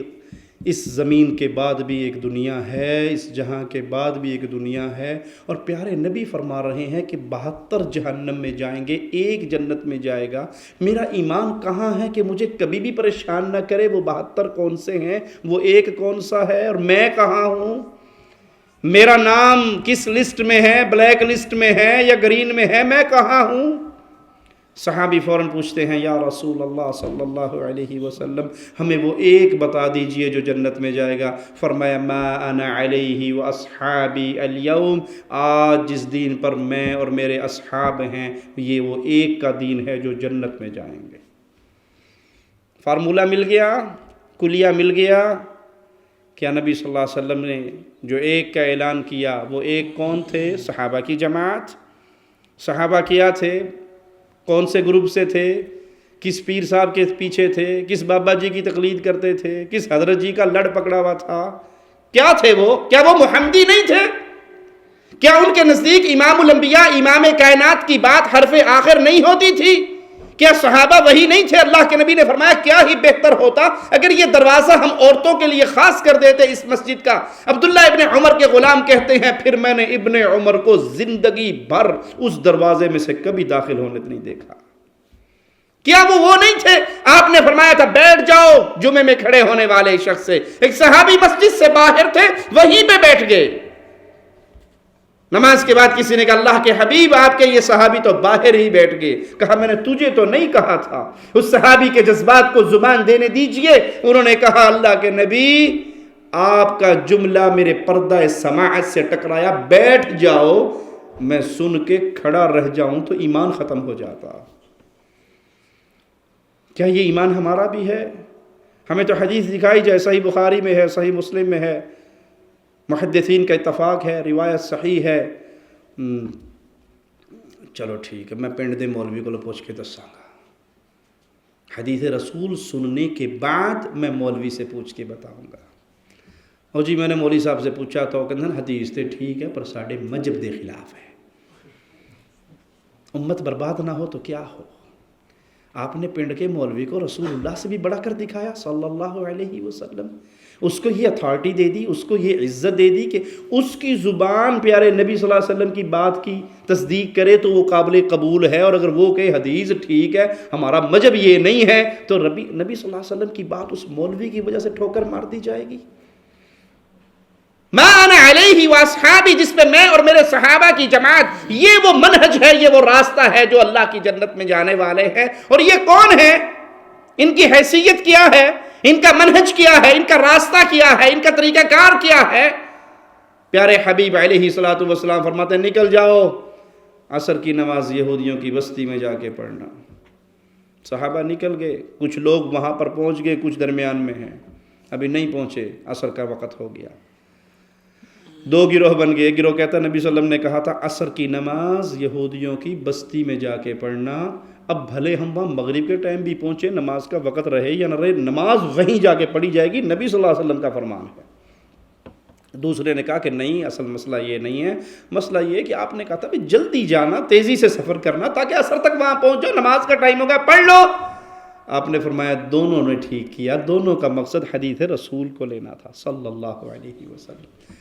اس زمین کے بعد بھی ایک دنیا ہے، اس جہاں کے بعد بھی ایک دنیا ہے، اور پیارے نبی فرما رہے ہیں کہ 72 جہنم میں جائیں گے، ایک جنت میں جائے گا۔ میرا ایمان کہاں ہے کہ مجھے کبھی بھی پریشان نہ کرے وہ 72 کون سے ہیں، وہ ایک کون سا ہے، اور میں کہاں ہوں، میرا نام کس لسٹ میں ہے، بلیک لسٹ میں ہے یا گرین میں ہے، میں کہاں ہوں۔ صحابی فوراً پوچھتے ہیں یا رسول اللہ صلی اللہ علیہ وسلم ہمیں وہ ایک بتا دیجئے جو جنت میں جائے گا۔ فرمایا ما انا علیہ واصحابی اليوم، آج جس دین پر میں اور میرے اصحاب ہیں یہ وہ ایک کا دین ہے جو جنت میں جائیں گے۔ فارمولہ مل گیا، کلیہ مل گیا۔ کیا نبی صلی اللہ علیہ وسلم نے جو ایک کا اعلان کیا وہ ایک کون تھے؟ صحابہ کی جماعت۔ صحابہ کیا تھے؟ کون سے گروپ سے تھے؟ کس پیر صاحب کے پیچھے تھے؟ کس بابا جی کی تقلید کرتے تھے؟ کس حضرت جی کا لڑ پکڑا ہوا تھا؟ کیا تھے وہ؟ کیا وہ محمدی نہیں تھے؟ کیا ان کے نزدیک امام الانبیاء امام کائنات کی بات حرف آخر نہیں ہوتی تھی؟ کیا صحابہ وہی نہیں تھے؟ اللہ کے نبی نے فرمایا کیا ہی بہتر ہوتا اگر یہ دروازہ ہم عورتوں کے لیے خاص کر دیتے اس مسجد کا۔ عبداللہ ابن عمر کے غلام کہتے ہیں پھر میں نے ابن عمر کو زندگی بھر اس دروازے میں سے کبھی داخل ہونے نہیں دیکھا۔ کیا وہ نہیں تھے؟ آپ نے فرمایا تھا بیٹھ جاؤ جمعے میں کھڑے ہونے والے شخص سے، ایک صحابی مسجد سے باہر تھے وہیں پہ بیٹھ گئے۔ نماز کے بعد کسی نے کہا اللہ کے حبیب آپ کے یہ صحابی تو باہر ہی بیٹھ گئے۔ کہا میں نے تجھے تو نہیں کہا تھا۔ اس صحابی کے جذبات کو زبان دینے دیجئے۔ انہوں نے کہا اللہ کے نبی آپ کا جملہ میرے پردہ سماعت سے ٹکرایا، بیٹھ جاؤ، میں سن کے کھڑا رہ جاؤں تو ایمان ختم ہو جاتا۔ کیا یہ ایمان ہمارا بھی ہے؟ ہمیں تو حدیث دکھائی جائے، صحیح بخاری میں ہے، صحیح مسلم میں ہے، محدثین کا اتفاق ہے، روایت صحیح ہے۔ چلو ٹھیک ہے، میں پنڈ دے مولوی کو پوچھ کے دساں گا۔ حدیث رسول سننے کے بعد میں مولوی سے پوچھ کے بتاؤں گا۔ اور جی میں نے مولوی صاحب سے پوچھا تو کہتے ہیں حدیث تے ٹھیک ہے پر ساڑھے مذہب دے خلاف ہے۔ امت برباد نہ ہو تو کیا ہو؟ آپ نے پنڈ کے مولوی کو رسول اللہ سے بھی بڑا کر دکھایا صلی اللہ علیہ وسلم۔ اس کو یہ اتھارٹی دے دی، اس کو یہ عزت دے دی کہ اس کی زبان پیارے نبی صلی اللہ علیہ وسلم کی بات کی تصدیق کرے تو وہ قابل قبول ہے، اور اگر وہ کہ حدیث ٹھیک ہے ہمارا مذہب یہ نہیں ہے تو نبی صلی اللہ علیہ وسلم کی بات اس مولوی کی وجہ سے ٹھوکر مار دی جائے گی۔ ما انا علیہ واصحابی، جس پہ میں اور میرے صحابہ کی جماعت، یہ وہ منہج ہے، یہ وہ راستہ ہے جو اللہ کی جنت میں جانے والے ہیں۔ اور یہ کون ہے؟ ان کی حیثیت کیا ہے؟ ان کا منہج کیا ہے؟ ان کا راستہ کیا ہے؟ ان کا طریقہ کار کیا ہے؟ پیارے حبیب علیہ الصلوۃ والسلام فرماتے ہیں نکل جاؤ، عصر کی نماز یہودیوں کی بستی میں جا کے پڑھنا۔ صحابہ نکل گئے، کچھ لوگ وہاں پر پہنچ گئے، کچھ درمیان میں ہیں، ابھی نہیں پہنچے، عصر کا وقت ہو گیا۔ دو گروہ بن گئے۔ ایک گروہ کہتا نبی صلی اللہ علیہ وسلم نے کہا تھا عصر کی نماز یہودیوں کی بستی میں جا کے پڑھنا، اب بھلے ہم وہاں مغرب کے ٹائم بھی پہنچے، نماز کا وقت رہے یا نہ رہے، نماز وہیں جا کے پڑھی جائے گی، نبی صلی اللہ علیہ وسلم کا فرمان ہے۔ دوسرے نے کہا کہ نہیں، اصل مسئلہ یہ نہیں ہے، مسئلہ یہ ہے کہ آپ نے کہا تھا بھی جلدی جانا، تیزی سے سفر کرنا تاکہ عصر تک وہاں پہنچ جاؤ، نماز کا ٹائم ہوگا پڑھ لو۔ آپ نے فرمایا دونوں نے ٹھیک کیا، دونوں کا مقصد حدیث رسول کو لینا تھا صلی اللہ علیہ وسلم۔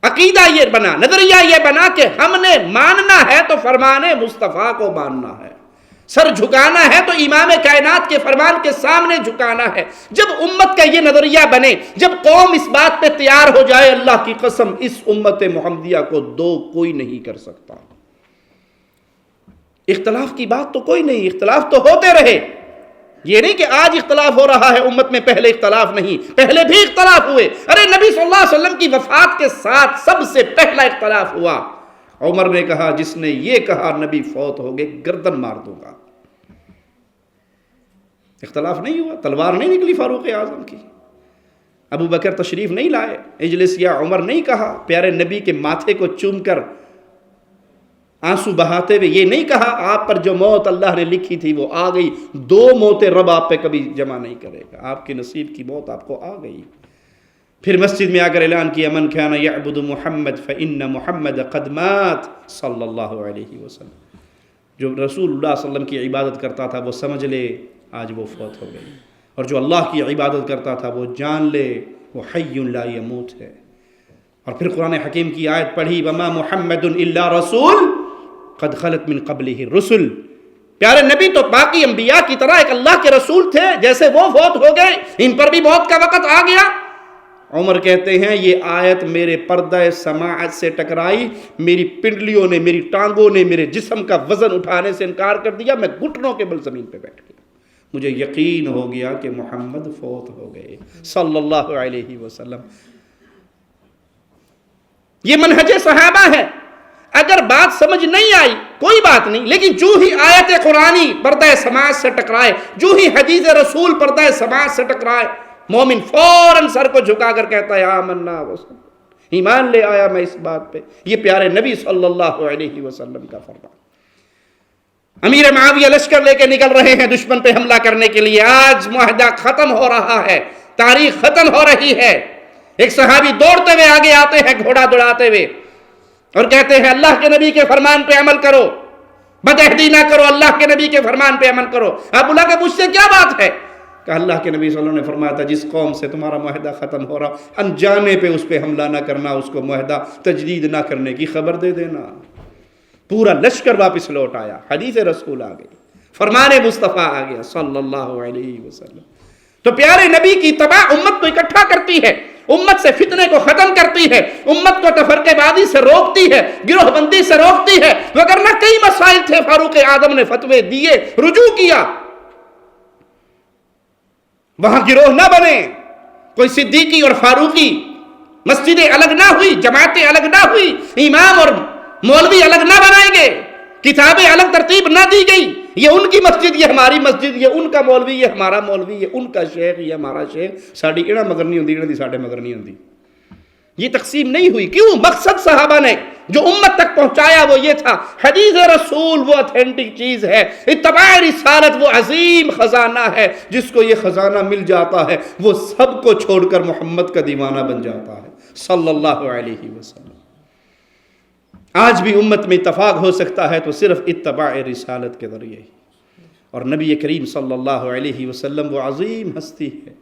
عقیدہ یہ بنا، نظریہ یہ بنا کہ ہم نے ماننا ہے تو فرمان مصطفیٰ کو ماننا ہے، سر جھکانا ہے تو امام کائنات کے فرمان کے سامنے جھکانا ہے۔ جب امت کا یہ نظریہ بنے، جب قوم اس بات پہ تیار ہو جائے، اللہ کی قسم اس امت محمدیہ کو دو کوئی نہیں کر سکتا۔ اختلاف کی بات تو کوئی نہیں، اختلاف تو ہوتے رہے، یہ نہیں کہ آج اختلاف ہو رہا ہے امت میں، پہلے اختلاف نہیں، پہلے بھی اختلاف ہوئے۔ ارے نبی صلی اللہ علیہ وسلم کی وفات کے ساتھ سب سے پہلا اختلاف ہوا۔ عمر نے کہا جس نے یہ کہا نبی فوت ہو گئے گردن مار دوں گا۔ اختلاف نہیں ہوا، تلوار نہیں نکلی فاروق اعظم کی، ابو بکر تشریف نہیں لائے، اجلس یا عمر نہیں کہا، پیارے نبی کے ماتھے کو چوم کر آنسو بہاتے ہوئے یہ نہیں کہا آپ پر جو موت اللہ نے لکھی تھی وہ آ گئی، دو موتیں رب آپ پہ کبھی جمع نہیں کرے گا، آپ کے نصیب کی موت آپ کو آ گئی۔ پھر مسجد میں آ کر اعلان کیا من کان یعبد محمد فإن محمد قد مات صلی اللہ علیہ وسلم. جو رسول اللہ صلی اللہ علیہ وسلم کی عبادت کرتا تھا وہ سمجھ لے آج وہ فوت ہو گئی، اور جو اللہ کی عبادت کرتا تھا وہ جان لے وہ حی لا یموت ہے. اور پھر قرآن حکیم کی آیت پڑھی وما محمد الا رسول قد خلت من قبلہ الرسل. پیارے نبی تو باقی انبیاء کی طرح ایک اللہ کے رسول تھے، جیسے وہ فوت ہو گئے ان پر بھی موت کا وقت آ گیا. عمر کہتے ہیں یہ آیت میرے پردہ سماعت سے ٹکرائی، میری پنڈلیوں نے، میری ٹانگوں نے میرے جسم کا وزن اٹھانے سے انکار کر دیا، میں گھٹنوں کے بل زمین پہ بیٹھ گیا. مجھے یقین ہو گیا کہ محمد فوت ہو گئے صلی اللہ علیہ وسلم. یہ منہج صحابہ ہے. اگر بات سمجھ نہیں آئی کوئی بات نہیں، لیکن جو ہی آیت قرآنی پردہ سماعت سے ٹکرائے، جو ہی حدیث رسول پردہ سماعت سے ٹکرائے، مومن فوراً سر کو جھکا کر کہتا ہے آمنا وصدقنا، ایمان لے آیا میں اس بات پہ. یہ پیارے نبی صلی اللہ علیہ وسلم کا فرمان. امیر معاویہ لشکر لے کے نکل رہے ہیں دشمن پہ حملہ کرنے کے لیے. آج معاہدہ ختم ہو رہا ہے، تاریخ ختم ہو رہی ہے. ایک صحابی دوڑتے ہوئے آگے آتے ہیں گھوڑا دوڑاتے ہوئے اور کہتے ہیں اللہ کے نبی کے فرمان پہ عمل کرو، بدعہدی نہ کرو، اللہ کے نبی کے فرمان پہ عمل کرو. آپ بلا کے پوچھتے کیا بات ہے؟ کہ اللہ کے نبی صلی اللہ علیہ وسلم نے فرمایا تھا جس قوم سے تمہارا معاہدہ ختم ہو رہا انجانے پہ اس پہ حملہ نہ کرنا، اس کو معاہدہ تجدید نہ کرنے کی خبر دے دینا. پورا لشکر واپس لوٹ آیا، حدیث رسول آ گئی، فرمان مصطفیٰ آ گیا صلی اللہ علیہ وسلم. تو پیارے نبی کی اتباع امت کو اکٹھا کرتی ہے، امت سے فتنے کو ختم کرتی ہے، امت کو تفرقے بازی سے روکتی ہے، گروہ بندی سے روکتی ہے. وگرنہ کئی مسائل تھے، فاروق اعظم نے فتوے دیے، رجوع کیا. وہاں گروہ نہ بنے، کوئی صدیقی اور فاروقی، مسجدیں الگ نہ ہوئی، جماعتیں الگ نہ ہوئی، امام اور مولوی الگ نہ بنائے گئے، کتابیں الگ ترتیب نہ دی گئی. یہ ان کی مسجد، یہ ہماری مسجد، یہ ان کا مولوی، یہ ہمارا مولوی، یہ ان کا شیخ، یہ ہمارا شیخ، ساڑی اڑا مگر نہیں ہوندی، اڑا دی ساڑے مگر نہیں ہوندی. یہ تقسیم نہیں ہوئی. کیوں؟ مقصد صحابہ نے جو امت تک پہنچایا وہ یہ تھا، حدیث رسول وہ اتھینٹک چیز ہے، اتباع رسالت وہ عظیم خزانہ ہے. جس کو یہ خزانہ مل جاتا ہے وہ سب کو چھوڑ کر محمد کا دیوانہ بن جاتا ہے صلی اللہ علیہ وسلم. آج بھی امت میں اتفاق ہو سکتا ہے تو صرف اتباع رسالت کے ذریعے ہی. اور نبی کریم صلی اللہ علیہ وسلم وہ عظیم ہستی ہے.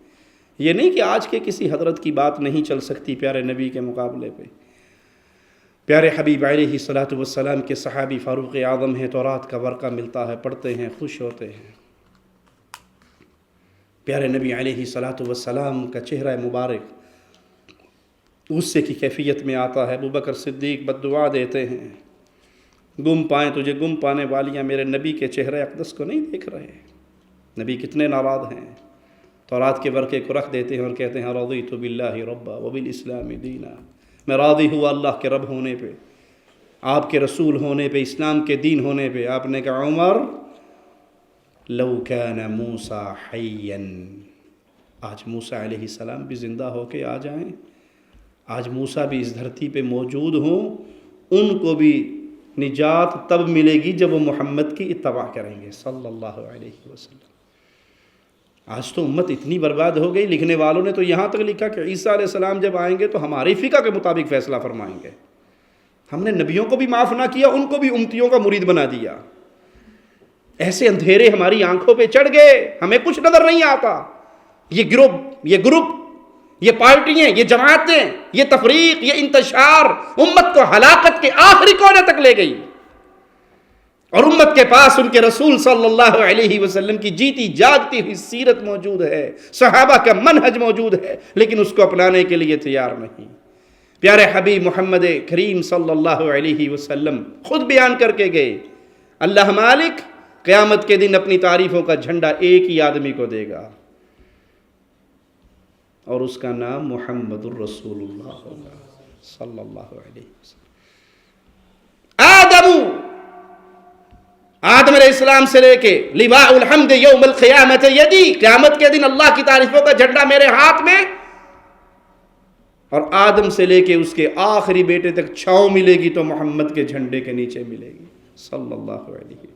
یہ نہیں کہ آج کے کسی حضرت کی بات نہیں چل سکتی پیارے نبی کے مقابلے پہ. پیارے حبیب علیہ الصلوۃ والسلام کے صحابی فاروق اعظم ہیں، تورات کا ورقہ ملتا ہے، پڑھتے ہیں، خوش ہوتے ہیں. پیارے نبی علیہ الصلوۃ والسلام کا چہرہ مبارک غصے کی کیفیت میں آتا ہے. ابوبکر صدیق بد دعا دیتے ہیں گم پائیں تجھے گم پانے والیاں میرے نبی کے چہرے اقدس کو نہیں دیکھ رہے. نبی کتنے ناراض ہیں. تورات کے ورقے کو رکھ دیتے ہیں اور کہتے ہیں رضیت باللہ ربا وبالاسلام دینا، میں راضی ہوا اللہ کے رب ہونے پہ، آپ کے رسول ہونے پہ، اسلام کے دین ہونے پہ. آپ نے کہا عمر لو کان موسیٰ حیا، آج موسیٰ علیہ السلام بھی زندہ ہو کے آ جائیں، آج موسیٰ بھی اس دھرتی پہ موجود ہوں، ان کو بھی نجات تب ملے گی جب وہ محمد کی اتباع کریں گے صلی اللہ علیہ وسلم. آج تو امت اتنی برباد ہو گئی، لکھنے والوں نے تو یہاں تک لکھا کہ عیسیٰ علیہ السلام جب آئیں گے تو ہماری فقہ کے مطابق فیصلہ فرمائیں گے. ہم نے نبیوں کو بھی معاف نہ کیا، ان کو بھی امتیوں کا مرید بنا دیا. ایسے اندھیرے ہماری آنکھوں پہ چڑھ گئے، ہمیں کچھ نظر نہیں آتا. یہ گروپ، یہ پارٹیاں، یہ جماعتیں، یہ تفریق، یہ انتشار امت کو ہلاکت کے آخری کونے تک لے گئی. اور امت کے پاس ان کے رسول صلی اللہ علیہ وسلم کی جیتی جاگتی ہوئی سیرت موجود ہے، صحابہ کا منہج موجود ہے، لیکن اس کو اپنانے کے لیے تیار نہیں. پیارے حبیب محمد کریم صلی اللہ علیہ وسلم خود بیان کر کے گئے اللہ مالک قیامت کے دن اپنی تعریفوں کا جھنڈا ایک ہی آدمی کو دے گا اور اس کا نام محمد الرسول اللہ ہوگا صلی اللہ علیہ وسلم. آدم علیہ السلام سے لے کے لواء الحمد یوم القیامت یدی، قیامت کے دن اللہ کی تعریفوں کا جھنڈا میرے ہاتھ میں، اور آدم سے لے کے اس کے آخری بیٹے تک چھاؤں ملے گی تو محمد کے جھنڈے کے نیچے ملے گی صلی اللہ علیہ وسلم.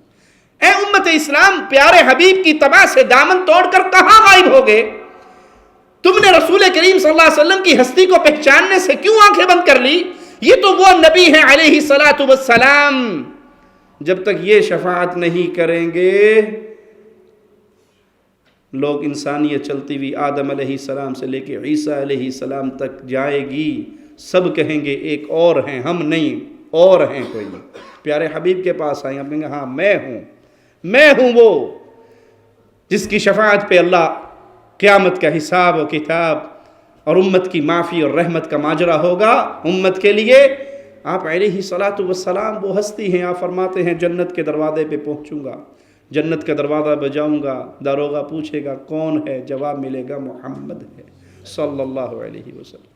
اے امت اسلام، پیارے حبیب کی اتباع سے دامن توڑ کر کہاں غائب ہو گئے؟ تم نے رسول کریم صلی اللہ علیہ وسلم کی ہستی کو پہچاننے سے کیوں آنکھیں بند کر لی؟ یہ تو وہ نبی ہیں علیہ الصلاۃ والسلام، جب تک یہ شفاعت نہیں کریں گے لوگ انسانیت چلتی ہوئی آدم علیہ السلام سے لے کے عیسیٰ علیہ السلام تک جائے گی، سب کہیں گے ایک اور ہیں، ہم نہیں، اور ہیں کوئی۔ پیارے حبیب کے پاس آئیں، آپ کہیں گے ہاں میں ہوں وہ جس کی شفاعت پہ اللہ قیامت کا حساب و کتاب اور امت کی معافی اور رحمت کا ماجرا ہوگا امت کے لیے۔ آپ علیہ الصلاۃ والسلام وہ ہستی ہیں، آپ فرماتے ہیں جنت کے دروازے پہ پہنچوں گا، جنت کا دروازہ بجاؤں گا، داروغہ پوچھے گا کون ہے، جواب ملے گا محمد ہے صلی اللہ علیہ وسلم۔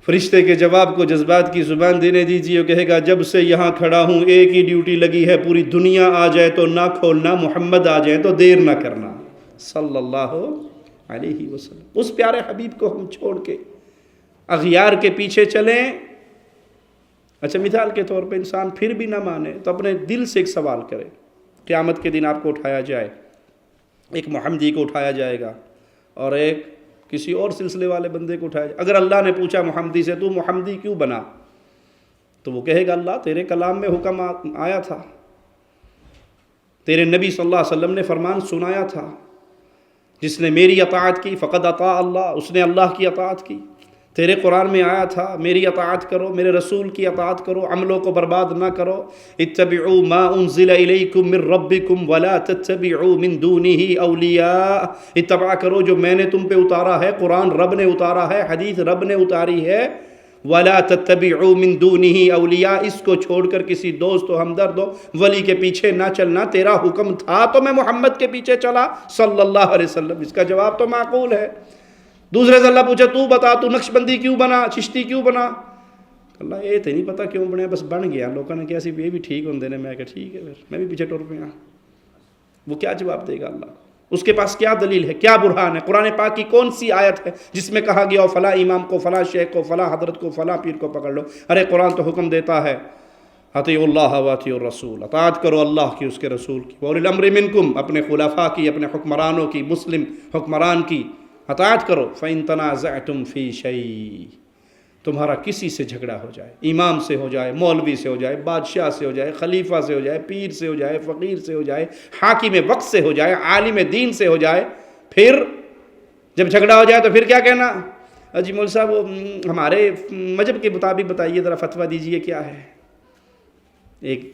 فرشتے کے جواب کو جذبات کی زبان دینے دیجیے، کہے گا جب سے یہاں کھڑا ہوں ایک ہی ڈیوٹی لگی ہے، پوری دنیا آ جائے تو نہ کھولنا، محمد آ جائے تو دیر نہ کرنا صلی اللہ علیہ وسلم۔ اس پیارے حبیب کو ہم چھوڑ کے اغیار کے پیچھے چلیں۔ اچھا مثال کے طور پہ انسان پھر بھی نہ مانے تو اپنے دل سے ایک سوال کرے، قیامت کے دن آپ کو اٹھایا جائے، ایک محمدی کو اٹھایا جائے گا اور ایک کسی اور سلسلے والے بندے کو اٹھایا جائے۔ اگر اللہ نے پوچھا محمدی سے تو محمدی کیوں بنا، تو وہ کہے گا اللہ تیرے کلام میں حکم آیا تھا، تیرے نبی صلی اللہ علیہ وسلم نے فرمان سنایا تھا، جس نے میری اطاعت کی فقد اطاع اللہ، اس نے اللہ کی اطاعت کی۔ تیرے قرآن میں آیا تھا میری اطاعت کرو، میرے رسول کی اطاعت کرو، عملوں کو برباد نہ کرو۔ اتبعوا ما انزل الیکم من ربکم ولا تتبعوا من دونہ اولیاء، اتباع کرو جو میں نے تم پہ اتارا ہے، قرآن رب نے اتارا ہے، حدیث رب نے اتاری ہے۔ ولا تتبعوا من دونہ اولیاء، اس کو چھوڑ کر کسی دوست و ہمدرد و ولی کے پیچھے نہ چلنا، تیرا حکم تھا تو میں محمد کے پیچھے چلا صلی اللہ علیہ وسلم۔ اس کا جواب تو معقول ہے۔ دوسرے سے اللہ پوچھا تو بتا تو نقش بندی کیوں بنا، چشتی کیوں بنا؟ اللہ یہ تو نہیں پتا کیوں بنے، بس بن گیا، لوگوں نے کیا سی یہ بھی ٹھیک ہوندے نے، میں کہا ٹھیک ہے پھر میں بھی پیچھے ٹر پیا۔ وہ کیا جواب دے گا اللہ کو؟ اس کے پاس کیا دلیل ہے، کیا برہان ہے؟ قرآن پاک کی کون سی آیت ہے جس میں کہا گیا فلاں امام کو، فلاں شیخ کو، فلاں حضرت کو، فلاں پیر کو پکڑ لو؟ ارے قرآن تو حکم دیتا ہے اطیعوا اللہ واطیعوا الرسول، اطاعت کرو اللہ کی، اس کے رسول کی، وَأُولِي الْأَمْرِ مِنْكُمْ، اپنے خلفاء کی، اپنے حکمرانوں کی، مسلم حکمران کی اطاعت کرو۔ فَإِن تَنَازَعْتُمْ فِي شَيْءٍ، تمہارا کسی سے جھگڑا ہو جائے، امام سے ہو جائے، مولوی سے ہو جائے، بادشاہ سے ہو جائے، خلیفہ سے ہو جائے، پیر سے ہو جائے، فقیر سے ہو جائے، حاکم وقت سے ہو جائے، عالم دین سے ہو جائے، پھر جب جھگڑا ہو جائے تو پھر کیا کہنا؟ جی مول صاحب وہ ہمارے مذہب کے مطابق بتائیے، ذرا فتویٰ دیجئے کیا ہے۔ ایک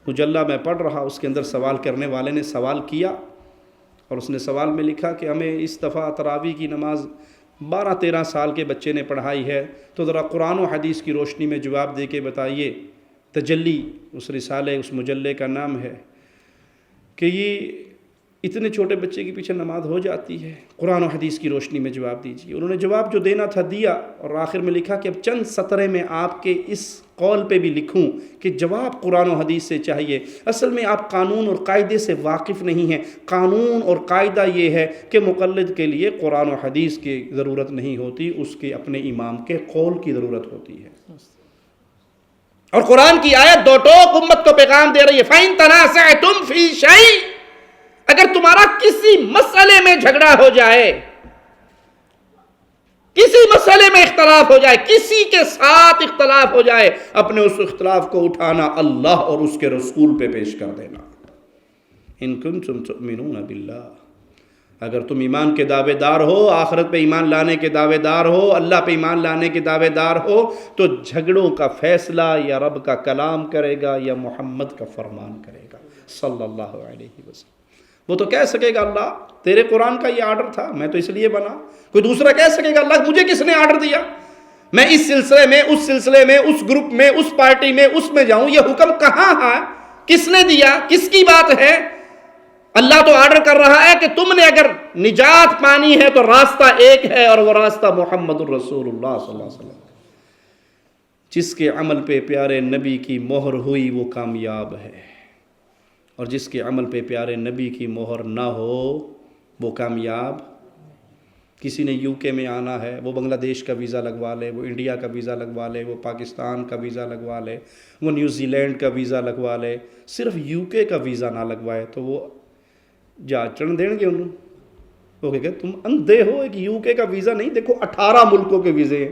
مجلہ میں پڑھ رہا، اس کے اندر سوال کرنے والے نے سوال کیا اور اس نے سوال میں لکھا کہ ہمیں اس دفعہ تراویح کی نماز 12-13 سال کے بچے نے پڑھائی ہے، تو ذرا قرآن و حدیث کی روشنی میں جواب دے کے بتائیے۔ تجلی اس رسالے، اس مجلے کا نام ہے، کہ یہ اتنے چھوٹے بچے کے پیچھے نماز ہو جاتی ہے، قرآن و حدیث کی روشنی میں جواب دیجیے۔ انہوں نے جواب جو دینا تھا دیا، اور آخر میں لکھا کہ اب چند سطرے میں آپ کے اس قول پہ بھی لکھوں کہ جواب قرآن و حدیث سے چاہیے۔ اصل میں آپ قانون اور قاعدے سے واقف نہیں ہیں۔ قانون اور قاعدہ یہ ہے کہ مقلد کے لیے قرآن و حدیث کی ضرورت نہیں ہوتی، اس کے اپنے امام کے قول کی ضرورت ہوتی ہے۔ اور قرآن کی آیت دو ٹوک امت کو پیغام دے رہی ہے، فَإِن تَنَازَعْتُمْ فِي شَيْءٍ، اگر تمہارا کسی مسئلے میں جھگڑا ہو جائے، کسی مسئلے میں اختلاف ہو جائے، کسی کے ساتھ اختلاف ہو جائے، اپنے اس اختلاف کو اٹھانا اللہ اور اس کے رسول پہ پیش کر دینا۔ ان کنتم تؤمنون باللہ، اگر تم ایمان کے دعوے دار ہو، آخرت پہ ایمان لانے کے دعوے دار ہو، اللہ پہ ایمان لانے کے دعوے دار ہو، تو جھگڑوں کا فیصلہ یا رب کا کلام کرے گا یا محمد کا فرمان کرے گا صلی اللہ علیہ وسلم۔ وہ تو کہہ سکے گا اللہ تیرے قرآن کا یہ آرڈر تھا، میں تو اس لیے بنا۔ کوئی دوسرا کہہ سکے گا اللہ مجھے کس نے آرڈر دیا، میں اس سلسلے میں، اس سلسلے میں، اس گروپ میں، اس پارٹی میں، اس میں جاؤں، یہ حکم کہاں ہے، کس نے دیا، کس کی بات ہے؟ اللہ تو آرڈر کر رہا ہے کہ تم نے اگر نجات پانی ہے تو راستہ ایک ہے، اور وہ راستہ محمد الرسول اللہ صلی اللہ علیہ وسلم۔ جس کے عمل پہ پیارے نبی کی مہر ہوئی وہ کامیاب ہے، اور جس کے عمل پہ پیارے نبی کی مہر نہ ہو وہ کامیاب۔ کسی نے یو کے میں آنا ہے، وہ بنگلہ دیش کا ویزا لگوا لے، وہ انڈیا کا ویزا لگوا لے، وہ پاکستان کا ویزا لگوا لے، وہ نیوزی لینڈ کا ویزا لگوا لے، صرف یو کے کا ویزا نہ لگوائے تو وہ جہاز چڑھ دیں گے انہوں، وہ کہے گا تم اندھے ہو، ایک یو کے کا ویزا نہیں، دیکھو 18 ملکوں کے ویزے ہیں.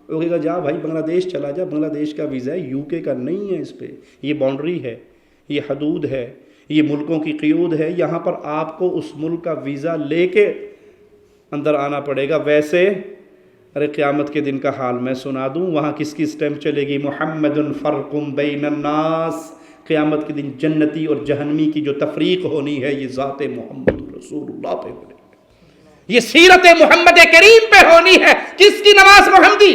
وہ کہے گا جا بھائی بنگلہ دیش چلا جا، بنگلہ دیش کا ویزا ہے، یو کے کا نہیں ہے. اس پہ یہ باؤنڈری ہے، یہ حدود ہے، یہ ملکوں کی قیود ہے، یہاں پر آپ کو اس ملک کا ویزا لے کے اندر آنا پڑے گا. ویسے ارے قیامت کے دن کا حال میں سنا دوں، وہاں کس کی اسٹیمپ چلے گی؟ محمد فرق بین الناس. قیامت کے دن جنتی اور جہنمی کی جو تفریق ہونی ہے یہ ذات محمد رسول اللہ پہ ہونی ہے، یہ سیرت محمد کریم پہ ہونی ہے. کس کی نماز محمدی،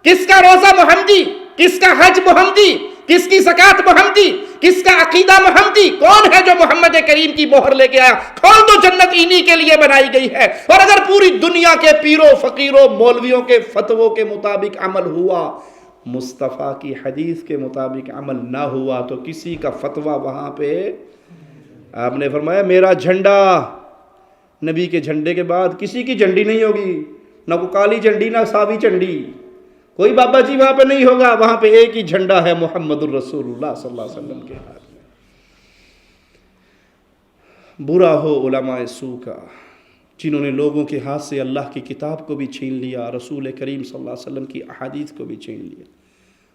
کس کا روزہ محمدی، کس کا حج محمدی، کس کی زکوٰۃ محمدی، کس کا عقیدہ محمدی؟ کون ہے جو محمد کریم کی مہر لے کے آیا؟ کھول دو، جنت انہی کے لیے بنائی گئی ہے. اور اگر پوری دنیا کے پیروں فقیروں مولویوں کے فتووں کے مطابق عمل ہوا، مصطفیٰ کی حدیث کے مطابق عمل نہ ہوا، تو کسی کا فتویٰ وہاں پہ، آپ نے فرمایا میرا جھنڈا، نبی کے جھنڈے کے بعد کسی کی جھنڈی نہیں ہوگی، نہ کوئی کالی جھنڈی نہ ساوی جھنڈی، کوئی بابا جی وہاں پہ نہیں ہوگا. وہاں پہ ایک ہی جھنڈا ہے، محمد الرسول اللہ صلی اللہ علیہ وسلم کے ہاتھ میں. برا ہو علماء سو کا جنہوں نے لوگوں کے ہاتھ سے اللہ کی کتاب کو بھی چھین لیا، رسول کریم صلی اللہ علیہ وسلم کی احادیث کو بھی چھین لیا.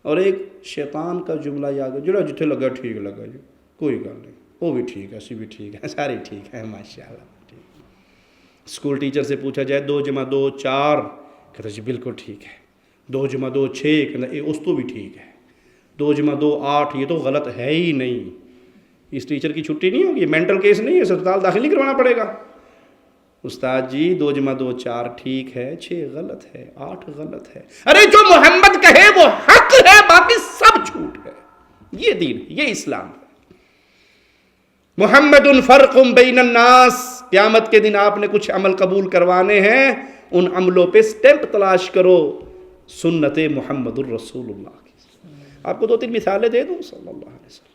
اور ایک شیطان کا جملہ یاد ہے، جڑا جتھے لگا ٹھیک لگا جی، کوئی گل نہیں، وہ بھی ٹھیک ہے، اسی بھی ٹھیک ہے، سارے ٹھیک ہیں ماشاءاللہ. اسکول ٹیچر سے پوچھا جائے 2 × 2 = 4، کہتا جی بالکل ٹھیک ہے. 2 × 2 = 6، کہتا اس تو بھی ٹھیک ہے. 2 × 2 = 8، یہ تو غلط ہے ہی نہیں. اس ٹیچر کی چھٹی نہیں ہوگی، مینٹل کیس نہیں ہے، اسپتال داخل نہیں کروانا پڑے گا. استاد جی 2 × 2 = 4 ٹھیک ہے، 6 غلط ہے، 8 غلط ہے. ارے جو محمد کہے وہ حق ہے، باقی سب جھوٹ ہے. یہ دین، یہ اسلام ہے. محمد فرق بین الناس. قیامت کے دن آپ نے کچھ عمل قبول کروانے ہیں، ان عملوں پہ سٹیمپ تلاش کرو سنت محمد الرسول اللہ کی. آپ کو 2-3 مثالیں دے دوں صلی اللہ علیہ وسلم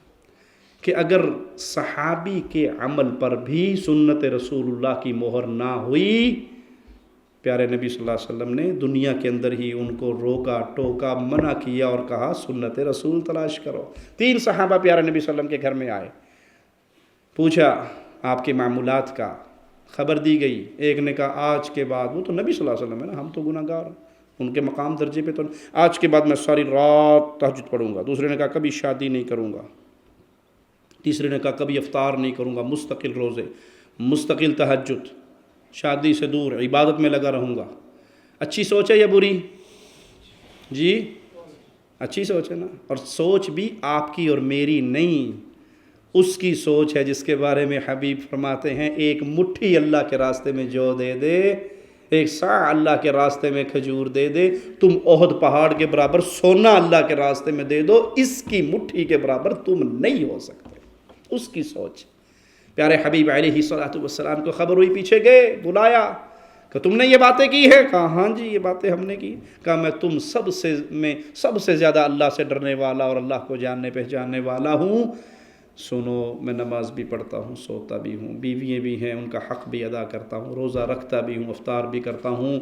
کہ اگر صحابی کے عمل پر بھی سنت رسول اللہ کی مہر نہ ہوئی، پیارے نبی صلی اللہ علیہ وسلم نے دنیا کے اندر ہی ان کو روکا ٹوکا منع کیا اور کہا سنت رسول تلاش کرو. 3 صحابہ پیارے نبی صلی اللہ علیہ وسلم کے گھر میں آئے، پوچھا آپ کے معمولات کا، خبر دی گئی. ایک نے کہا آج کے بعد، وہ تو نبی صلی اللہ علیہ وسلم ہے نا، ہم تو گناہ گار ہیں، ان کے مقام درجے پہ تو آج کے بعد میں ساری رات تہجد پڑھوں گا. دوسرے نے کہا کبھی شادی نہیں کروں گا. تیسرے نے کہا کبھی افطار نہیں کروں گا، مستقل روزے، مستقل تہجد، شادی سے دور، عبادت میں لگا رہوں گا. اچھی سوچ ہے یا بری؟ جی اچھی سوچ ہے نا. اور سوچ بھی آپ کی اور میری نہیں، اس کی سوچ ہے جس کے بارے میں حبیب فرماتے ہیں ایک مٹھی اللہ کے راستے میں جو دے دے، ایک سا اللہ کے راستے میں کھجور دے دے، تم احد پہاڑ کے برابر سونا اللہ کے راستے میں دے دو، اس کی مٹھی کے برابر تم نہیں ہو سکتے. اس کی سوچ. پیارے حبیب علیہ الصلوۃ والسلام کو خبر ہوئی، پیچھے گئے، بلایا کہ تم نے یہ باتیں کی ہیں؟ کہا ہاں جی یہ باتیں ہم نے کی. کہا میں تم سب سے زیادہ اللہ سے ڈرنے والا اور اللہ کو جاننے پہچاننے والا ہوں. سنو، میں نماز بھی پڑھتا ہوں، سوتا بھی ہوں، بیوییں بھی ہیں، ان کا حق بھی ادا کرتا ہوں، روزہ رکھتا بھی ہوں، افطار بھی کرتا ہوں.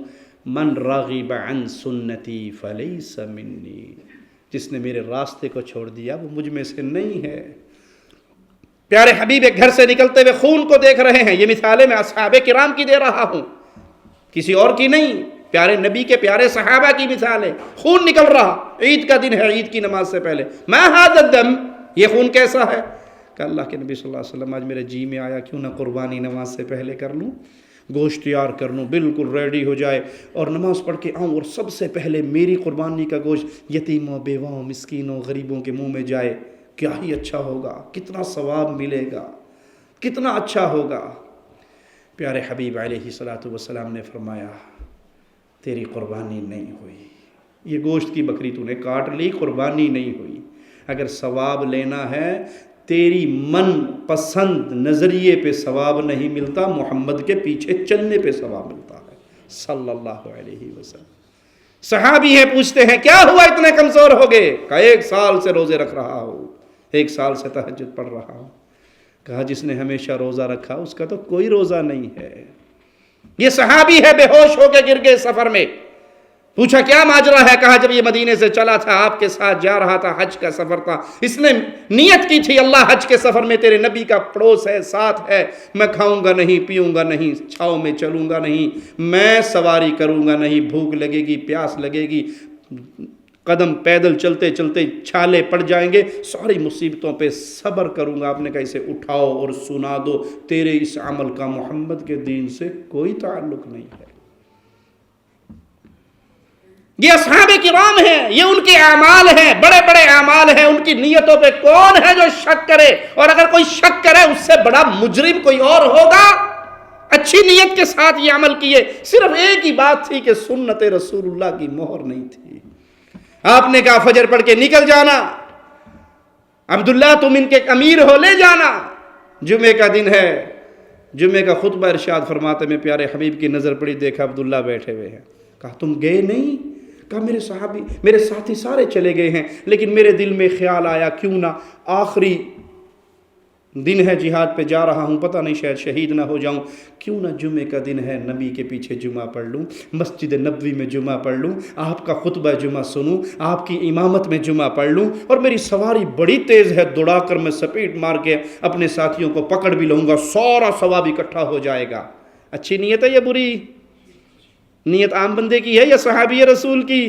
من راغب عن سنتی فلیس منی. جس نے میرے راستے کو چھوڑ دیا وہ مجھ میں سے نہیں ہے. پیارے حبیب ایک گھر سے نکلتے ہوئے خون کو دیکھ رہے ہیں. یہ مثالیں میں اصحاب کرام کی دے رہا ہوں، کسی اور کی نہیں. پیارے نبی کے پیارے صحابہ کی مثالیں. خون نکل رہا، عید کا دن ہے، عید کی نماز سے پہلے. ما ھذا الدم، یہ خون کیسا ہے؟ کہ اللہ کے نبی صلی اللہ علیہ وسلم آج میرے جی میں آیا کیوں نہ قربانی نماز سے پہلے کر لوں، گوشت تیار کر لوں، بالکل ریڈی ہو جائے اور نماز پڑھ کے آؤں اور سب سے پہلے میری قربانی کا گوشت یتیموں، بیواؤں، مسکینوں، غریبوں کے منہ میں جائے. کیا ہی اچھا ہوگا، کتنا ثواب ملے گا، کتنا اچھا ہوگا. پیارے حبیب علیہ الصلوۃ والسلام نے فرمایا تیری قربانی نہیں ہوئی، یہ گوشت کی بکری تو نے کاٹ لی، قربانی نہیں ہوئی. اگر ثواب لینا ہے تیری من پسند نظریے پہ ثواب نہیں ملتا، محمد کے پیچھے چلنے پہ ثواب ملتا ہے صلی اللہ علیہ وسلم. صحابی ہیں، پوچھتے ہیں کیا ہوا اتنے کمزور ہو گئے؟ کہا 1 سال سے روزے رکھ رہا ہوں، 1 سال سے تہجد پڑھ رہا ہوں. کہا جس نے ہمیشہ روزہ رکھا اس کا تو کوئی روزہ نہیں ہے. یہ صحابی ہے، بے ہوش ہو کے گر گئے سفر میں. پوچھا کیا ماجرا ہے؟ کہا جب یہ مدینے سے چلا تھا آپ کے ساتھ جا رہا تھا، حج کا سفر تھا، اس نے نیت کی تھی اللہ حج کے سفر میں تیرے نبی کا پڑوس ہے، ساتھ ہے، میں کھاؤں گا نہیں، پیوں گا نہیں، چھاؤں میں چلوں گا نہیں، میں سواری کروں گا نہیں، بھوک لگے گی، پیاس لگے گی، قدم پیدل چلتے چلتے چھالے پڑ جائیں گے، ساری مصیبتوں پہ صبر کروں گا۔ آپ نے کہا اسے اٹھاؤ اور سنا دو تیرے اس عمل کا محمد کے دین سے کوئی تعلق نہیں ہے۔ یہ اصحاب کرام ہیں، یہ ان کے اعمال ہیں، بڑے بڑے اعمال ہیں، ان کی نیتوں پہ کون ہے جو شک کرے؟ اور اگر کوئی شک کرے اس سے بڑا مجرم کوئی اور ہوگا؟ اچھی نیت کے ساتھ یہ عمل کیے، صرف ایک ہی بات تھی کہ سنت رسول اللہ کی مہر نہیں تھی۔ آپ نے کہا فجر پڑھ کے نکل جانا، عبداللہ تم ان کے امیر ہو، لے جانا، جمعے کا دن ہے، جمعے کا خطبہ ارشاد فرماتے میں پیارے حبیب کی نظر پڑی، دیکھا عبداللہ بیٹھے ہوئے ہیں، کہا تم گئے نہیں؟ کہا میرے صحابی، میرے ساتھی سارے چلے گئے ہیں، لیکن میرے دل میں خیال آیا کیوں نہ آخری دن ہے، جہاد پہ جا رہا ہوں، پتہ نہیں شاید شہید نہ ہو جاؤں، کیوں نہ جمعے کا دن ہے نبی کے پیچھے جمعہ پڑھ لوں، مسجد نبوی میں جمعہ پڑھ لوں، آپ کا خطبہ جمعہ سنوں، آپ کی امامت میں جمعہ پڑھ لوں، اور میری سواری بڑی تیز ہے، دوڑا کر میں سپیٹ مار کے اپنے ساتھیوں کو پکڑ بھی لوں گا، سارا ثواب اکٹھا ہو جائے گا۔ اچھی نیت ہے یا بری نیت؟ عام بندے کی ہے یا صحابی رسول کی؟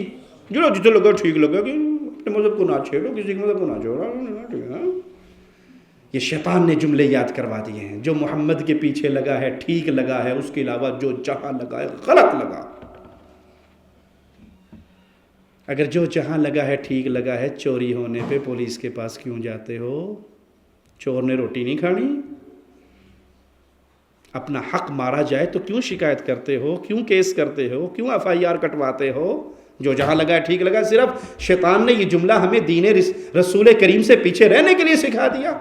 جو لگا ٹھیک لگا کہ اپنے مذہب کو نہ چھیڑو، کسی کے مذہب کو نہ چھوڑو۔ یہ شیطان نے جملے یاد کروا دیے ہیں، جو محمد کے پیچھے لگا ہے ٹھیک لگا ہے، اس کے علاوہ جو جہاں لگا ہے غلط لگا۔ اگر جو جہاں لگا ہے ٹھیک لگا ہے، چوری ہونے پہ پولیس کے پاس کیوں جاتے ہو؟ چور نے روٹی نہیں کھانی؟ اپنا حق مارا جائے تو کیوں شکایت کرتے ہو؟ کیوں کیس کرتے ہو؟ کیوں FIR کٹواتے ہو؟ جو جہاں لگا ہے ٹھیک لگا۔ صرف شیطان نے یہ جملہ ہمیں دین رسول کریم سے پیچھے رہنے کے لیے سکھا دیا۔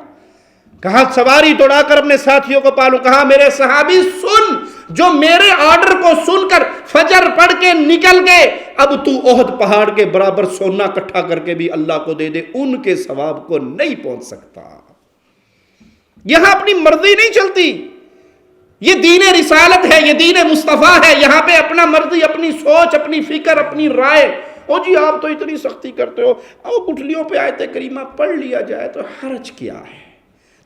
کہا سواری دوڑا کر اپنے ساتھیوں کو پالوں، کہا میرے صحابی سن، جو میرے آرڈر کو سن کر فجر پڑھ کے نکل گئے، اب تو احد پہاڑ کے برابر سونا اکٹھا کر کے بھی اللہ کو دے دے، ان کے ثواب کو نہیں پہنچ سکتا۔ یہاں اپنی مرضی نہیں چلتی، یہ دین رسالت ہے، یہ دین مصطفیٰ ہے، یہاں پہ اپنا مرضی، اپنی سوچ، اپنی فکر، اپنی رائے، او جی آپ تو اتنی سختی کرتے ہو، او گٹھلیوں پہ آیت کریمہ پڑھ لیا جائے تو حرج کیا ہے؟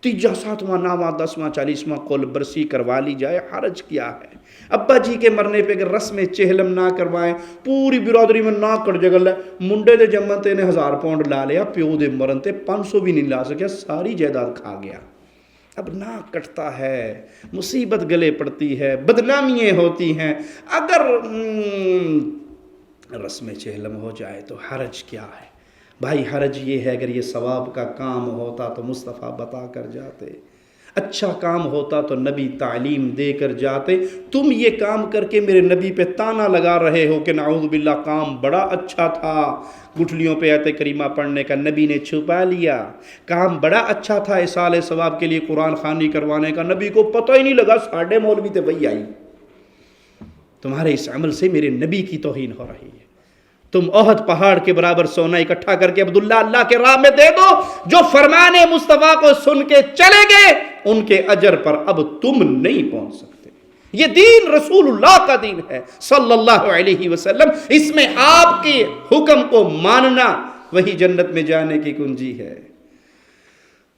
3 7واں 9واں 10واں 40واں قول برسی کروا لی جائے، حرج کیا ہے؟ ابا جی کے مرنے پہ اگر رسم چہلم نہ کروائیں، پوری برادری میں نہ کٹ جگل ہے، منڈے دے جمن تے نے 1000 پاؤنڈ لا لیا، پیو دے مرن تے 500 بھی نہیں لا سکیا، ساری جائیداد کھا گیا۔ اب ناک کٹتا ہے، مصیبت گلے پڑتی ہے، بدنامیاں ہوتی ہیں، اگر رسم چہلم ہو جائے تو حرج کیا ہے؟ بھائی حرج یہ ہے اگر یہ ثواب کا کام ہوتا تو مصطفیٰ بتا کر جاتے، اچھا کام ہوتا تو نبی تعلیم دے کر جاتے۔ تم یہ کام کر کے میرے نبی پہ تانا لگا رہے ہو کہ نعوذ باللہ کام بڑا اچھا تھا، گٹھلیوں پہ آیت کریمہ پڑھنے کا نبی نے چھپا لیا، کام بڑا اچھا تھا ایصال ثواب کے لیے قرآن خوانی کروانے کا، نبی کو پتہ ہی نہیں لگا، ساڑھے مولوی تھے وہی آئی۔ تمہارے اس عمل سے میرے نبی کی توہین ہو رہی ہے۔ تم احد پہاڑ کے برابر سونا اکٹھا کر کے عبداللہ اللہ کے راہ میں دے دو، جو فرمان مصطفیٰ کو سن کے چلے گئے ان کے اجر پر اب تم نہیں پہنچ سکتے۔ یہ دین رسول اللہ کا دین ہے صلی اللہ علیہ وسلم، اس میں آپ کے حکم کو ماننا وہی جنت میں جانے کی کنجی ہے۔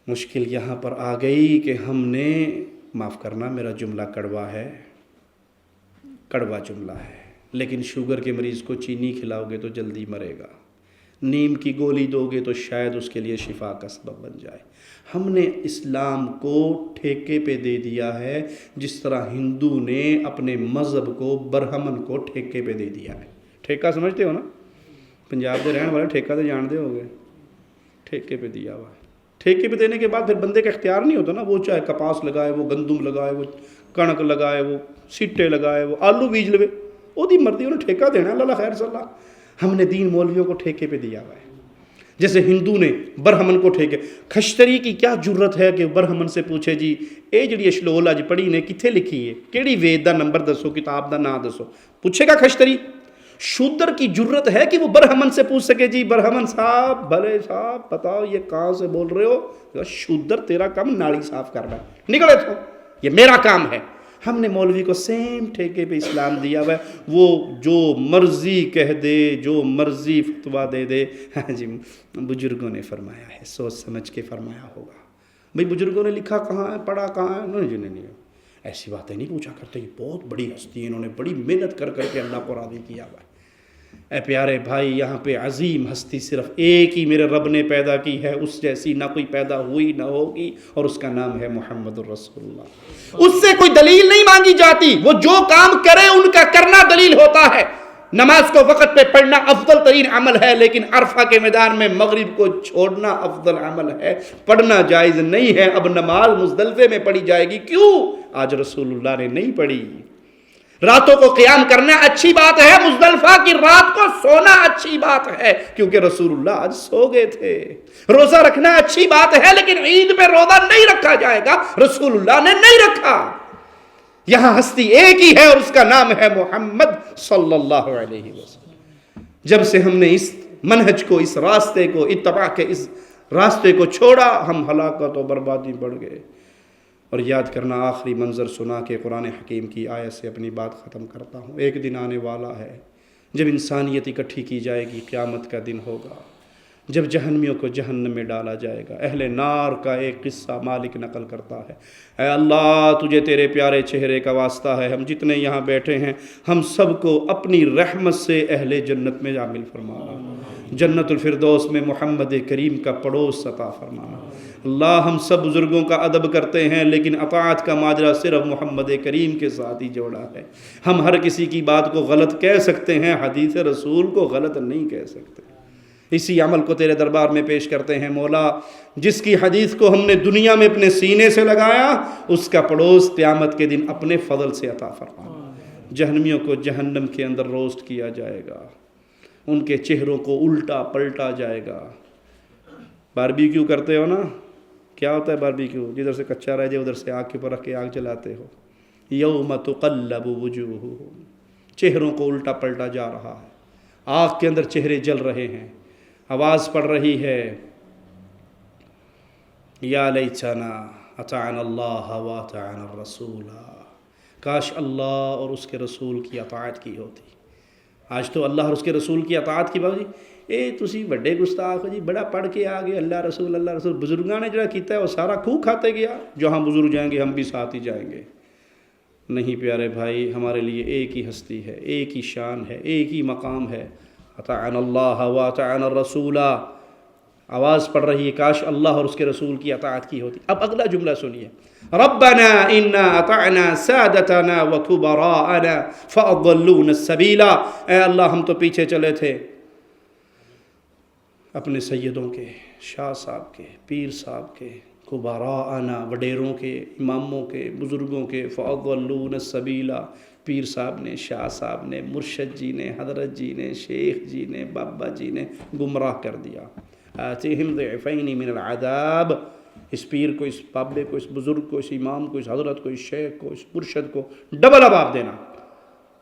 مشکل یہاں پر آ گئی کہ ہم نے، معاف کرنا میرا جملہ کڑوا ہے، کڑوا جملہ ہے، لیکن شوگر کے مریض کو چینی کھلاؤ گے تو جلدی مرے گا، نیم کی گولی دو گے تو شاید اس کے لیے شفا کا سبب بن جائے۔ ہم نے اسلام کو ٹھیکے پہ دے دیا ہے، جس طرح ہندو نے اپنے مذہب کو برہمن کو ٹھیکے پہ دے دیا ہے۔ ٹھیکہ سمجھتے ہو نا؟ پنجاب کے رہنے والے ٹھیکہ تو جانتے ہو گے، ٹھیکے پہ دیا ہوا ہے۔ ٹھیکے پہ دینے کے بعد پھر بندے کا اختیار نہیں ہوتا نا، وہ چاہے کپاس لگائے، وہ گندم لگائے، وہ کنک لگائے، وہ سٹے لگائے، وہ آلو بیج لوے، وہ دی مرضی، انہیں ٹھیکہ دینا، اللہ خیر صلی اللہ۔ ہم نے دین مولویوں کو ٹھیکے پہ دیا ہوا ہے، جیسے ہندو نے برہمن کو ٹھیکے۔ کھشتری کی کیا جرت ہے کہ برہمن سے پوچھے جی اے جڑی اشلول اج پڑھی نے کتھے لکھی ہے، کیڑی وید دا نمبر دسو، کتاب دا نام دسو، پوچھے گا کھشتری؟ شودر کی جرت ہے کہ وہ برہمن سے پوچھ سکے جی برہمن صاحب بھلے صاحب بتاؤ یہ کہاں سے بول رہے ہو؟ شودر تیرا کام ناڑی صاف کرنا ہے، نکلے تو یہ میرا کام ہے۔ ہم نے مولوی کو سیم ٹھیکے پہ اسلام دیا ہوا ہے، وہ جو مرضی کہہ دے، جو مرضی فتویٰ دے دے۔ ہاں جی، بزرگوں نے فرمایا ہے، سوچ سمجھ کے فرمایا ہوگا۔ بھئی بزرگوں نے لکھا کہاں ہے، پڑھا کہاں ہے؟ نہیں، ایسی باتیں نہیں پوچھا کرتے، یہ بہت بڑی ہستی ہے، انہوں نے بڑی محنت کر کے اللہ کو راضی کیا ہوا ہے۔ اے پیارے بھائی، یہاں پہ عظیم ہستی صرف ایک ہی میرے رب نے پیدا کی ہے، اس جیسی نہ کوئی پیدا ہوئی نہ ہوگی، اور اس کا نام ہے محمد الرسول اللہ۔ اس سے کوئی دلیل نہیں مانگی جاتی، وہ جو کام کرے ان کا کرنا دلیل ہوتا ہے۔ نماز کو وقت پہ پڑھنا افضل ترین عمل ہے، لیکن عرفہ کے میدان میں مغرب کو چھوڑنا افضل عمل ہے، پڑھنا جائز نہیں ہے۔ اب نماز مزدلفے میں پڑھی جائے گی، کیوں؟ آج رسول اللہ نے نہیں پڑھی۔ راتوں کو قیام کرنا اچھی بات ہے، مزدلفہ کی رات کو سونا اچھی بات ہے، کیونکہ رسول اللہ آج سو گئے تھے۔ روزہ رکھنا اچھی بات ہے، لیکن عید پہ روزہ نہیں رکھا جائے گا، رسول اللہ نے نہیں رکھا۔ یہاں ہستی ایک ہی ہے، اور اس کا نام ہے محمد صلی اللہ علیہ وسلم۔ جب سے ہم نے اس منہج کو، اس راستے کو، اتباع کے اس راستے کو چھوڑا، ہم ہلاکت و بربادی بڑھ گئے۔ اور یاد کرنا، آخری منظر سنا کے قرآن حکیم کی آیت سے اپنی بات ختم کرتا ہوں۔ ایک دن آنے والا ہے جب انسانیت اکٹھی کی جائے گی، قیامت کا دن ہوگا، جب جہنمیوں کو جہنم میں ڈالا جائے گا۔ اہل نار کا ایک قصہ مالک نقل کرتا ہے، اے اللہ تجھے تیرے پیارے چہرے کا واسطہ ہے، ہم جتنے یہاں بیٹھے ہیں، ہم سب کو اپنی رحمت سے اہل جنت میں شامل فرمانا، جنت الفردوس میں محمد کریم کا پڑوس عطا فرمانا۔ اللہ، ہم سب بزرگوں کا ادب کرتے ہیں، لیکن اطاعت کا ماجرا صرف محمد کریم کے ساتھ ہی جوڑا ہے۔ ہم ہر کسی کی بات کو غلط کہہ سکتے ہیں، حدیث رسول کو غلط نہیں کہہ سکتے۔ اسی عمل کو تیرے دربار میں پیش کرتے ہیں مولا، جس کی حدیث کو ہم نے دنیا میں اپنے سینے سے لگایا، اس کا پڑوس قیامت کے دن اپنے فضل سے عطا فرمانا۔ جہنمیوں کو جہنم کے اندر روسٹ کیا جائے گا، ان کے چہروں کو الٹا پلٹا جائے گا۔ باربیکیو کرتے ہو نا، کیا ہوتا ہے باربیکیو؟ جدھر سے کچا رہ جائے ادھر سے آگ کے اوپر رکھ کے آگ جلاتے ہو۔ یوم تقلب وجوہہم، چہروں کو الٹا پلٹا جا رہا ہے، آگ کے اندر چہرے جل رہے ہیں، آواز پڑ رہی ہے، یا لیتنا اطعنا اللہ واطعنا الرسول، کاش اللہ اور اس کے رسول کی اطاعت کی ہوتی۔ آج تو اللہ اور اس کے رسول کی اطاعت کی بات، تسی بڑے گستاخ ہو جی، بڑا پڑھ کے آگے اللہ رسول۔ بزرگاں نے جڑا کیتا ہے وہ سارا کھو کھاتے گیا، جہاں بزرگ جائیں گے ہم بھی ساتھ ہی جائیں گے۔ نہیں پیارے بھائی، ہمارے لیے ایک ہی ہستی ہے، ایک ہی شان ہے، ایک ہی مقام ہے، اطعنا اللہ واطعنا الرسول۔ آواز پڑ رہی ہے، کاش اللہ اور اس کے رسول کی اطاعت کی ہوتی۔ اب اگلا جملہ سنیے، ربنا انا اطعنا سادتنا وکبراءنا فاضلونا السبیل۔ اے اللہ، ہم تو پیچھے چلے تھے اپنے سیدوں کے، شاہ صاحب کے، پیر صاحب کے، کبراءنا وڈیروں کے، اماموں کے، بزرگوں کے، فاضلونا السبیل، پیر صاحب نے، شاہ صاحب نے، مرشد جی نے، حضرت جی نے، شیخ جی نے، بابا جی نے گمراہ کر دیا۔ آتِہم ضعفین من العذاب، اس پیر کو، اس بابے کو، اس بزرگ کو، اس امام کو، اس حضرت کو، اس شیخ کو، اس مرشد کو ڈبل عذاب دینا۔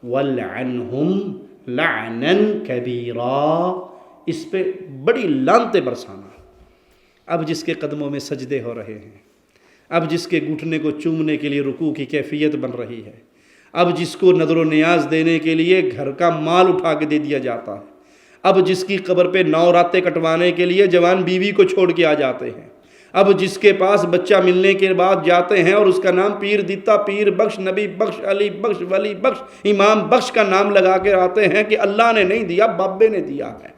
وَلْعَنْهُمْ لَعْنًا كَبِيرًا، اس پہ بڑی لعنتیں برسانا۔ اب جس کے قدموں میں سجدے ہو رہے ہیں، اب جس کے گھٹنے کو چومنے کے لیے رکوع کی کیفیت بن رہی ہے، اب جس کو نظر و نیاز دینے کے لیے گھر کا مال اٹھا کے دے دیا جاتا ہے، اب جس کی قبر پہ 9 راتیں کٹوانے کے لیے جوان بیوی کو چھوڑ کے آ جاتے ہیں، اب جس کے پاس بچہ ملنے کے بعد جاتے ہیں اور اس کا نام پیر دیتا، پیر بخش، نبی بخش، علی بخش، ولی بخش، امام بخش کا نام لگا کے آتے ہیں کہ اللہ نے نہیں دیا، بابے نے دیا ہے۔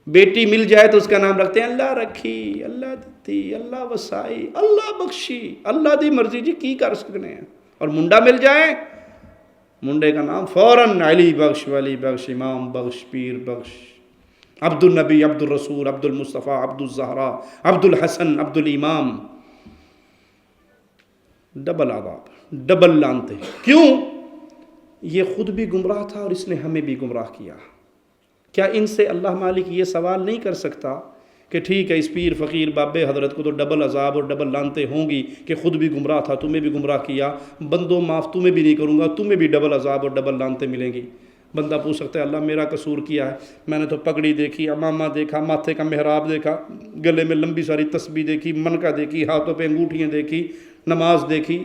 بیٹی مل جائے تو اس کا نام رکھتے ہیں اللہ رکھی، اللہ دیتی، اللہ وسائی، اللہ بخشی، اللہ دی مرضی جی کی کر سکنے ہیں۔ اور منڈا مل جائے، منڈے کا نام فوراً علی بخش، ولی بخش، امام بخش، پیر بخش، عبد النبی، عبد الرسول، عبد المصطفیٰ، عبد الزہرا، عبد الحسن، عبد الامام۔ ڈبل عذاب، ڈبل لعنتیں۔ کیوں؟ یہ خود بھی گمراہ تھا اور اس نے ہمیں بھی گمراہ کیا۔ کیا ان سے اللہ مالک یہ سوال نہیں کر سکتا کہ ٹھیک ہے، اس پیر فقیر بابے حضرت کو تو ڈبل عذاب اور ڈبل لعنتیں ہوں گی کہ خود بھی گمراہ تھا، تمہیں بھی گمراہ کیا، بندوں معاف تمہیں بھی نہیں کروں گا، تمہیں بھی ڈبل عذاب اور ڈبل لعنتیں ملیں گی۔ بندہ پوچھ سکتا ہے اللہ میرا قصور کیا ہے؟ میں نے تو پگڑی دیکھی، امامہ دیکھا، ماتھے کا محراب دیکھا، گلے میں لمبی ساری تسبیح دیکھی، منکا دیکھی، ہاتھوں پہ انگوٹھیاں دیکھی، نماز دیکھی،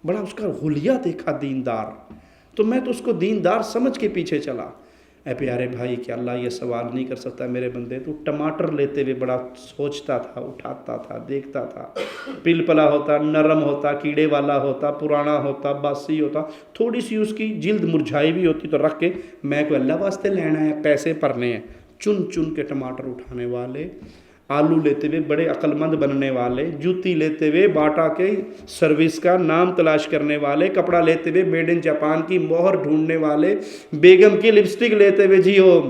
بڑا اس کا غلیہ دیکھا دیندار، تو میں تو اس کو دیندار سمجھ کے پیچھے چلا۔ اے پیارے بھائی، کہ اللہ یہ سوال نہیں کر سکتا میرے بندے، تو ٹماٹر لیتے ہوئے بڑا سوچتا تھا، اٹھاتا تھا، دیکھتا تھا، پلپلا ہوتا، نرم ہوتا، کیڑے والا ہوتا، پرانا ہوتا، باسی ہوتا، تھوڑی سی اس کی جلد مرجھائی بھی ہوتی تو رکھ کے، میں کوئی اللہ واسطے لینا ہے، پیسے پرنے ہیں، چن چن کے ٹماٹر اٹھانے والے، آلو لیتے ہوئے بڑے عقل مند بننے والے، جوتی لیتے ہوئے باٹا کے سروس کا نام تلاش کرنے والے، کپڑا لیتے ہوئے میڈ ان جاپان کی مہر ڈھونڈنے والے، بیگم کی لپسٹک لیتے ہوئے جی وہ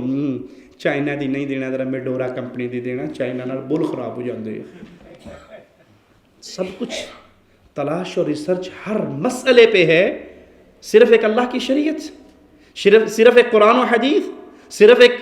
چائنا دی نہیں دینا، ذرا میڈورا کمپنی دی دینا، چائنا نال بل خراب ہو جاندے۔ سب کچھ تلاش اور ریسرچ ہر مسئلے پہ ہے، صرف ایک اللہ کی شریعت، صرف ایک قرآن و حدیث، صرف ایک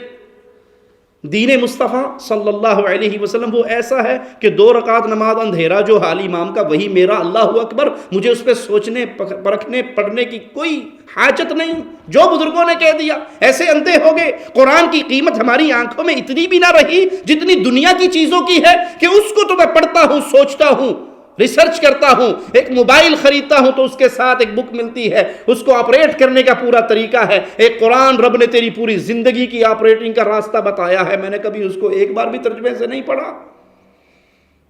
دین مصطفیٰ صلی اللہ علیہ وسلم، وہ ایسا ہے کہ 2 رکعت نماز اندھیرا جو حال امام کا وہی میرا اللہ اکبر، مجھے اس پہ سوچنے پرکھنے پڑھنے کی کوئی حاجت نہیں، جو بزرگوں نے کہہ دیا ایسے اندھے ہو گئے۔ قرآن کی قیمت ہماری آنکھوں میں اتنی بھی نہ رہی جتنی دنیا کی چیزوں کی ہے، کہ اس کو تو میں پڑھتا ہوں، سوچتا ہوں، ریسرچ کرتا ہوں، ایک موبائل خریدتا ہوں تو اس کے ساتھ ایک بک ملتی ہے، اس کو آپریٹ کرنے کا پورا طریقہ ہے، ایک قرآن رب نے تیری پوری زندگی کی آپریٹنگ کا راستہ بتایا ہے، میں نے کبھی اس کو ایک بار بھی ترجمے سے نہیں پڑھا۔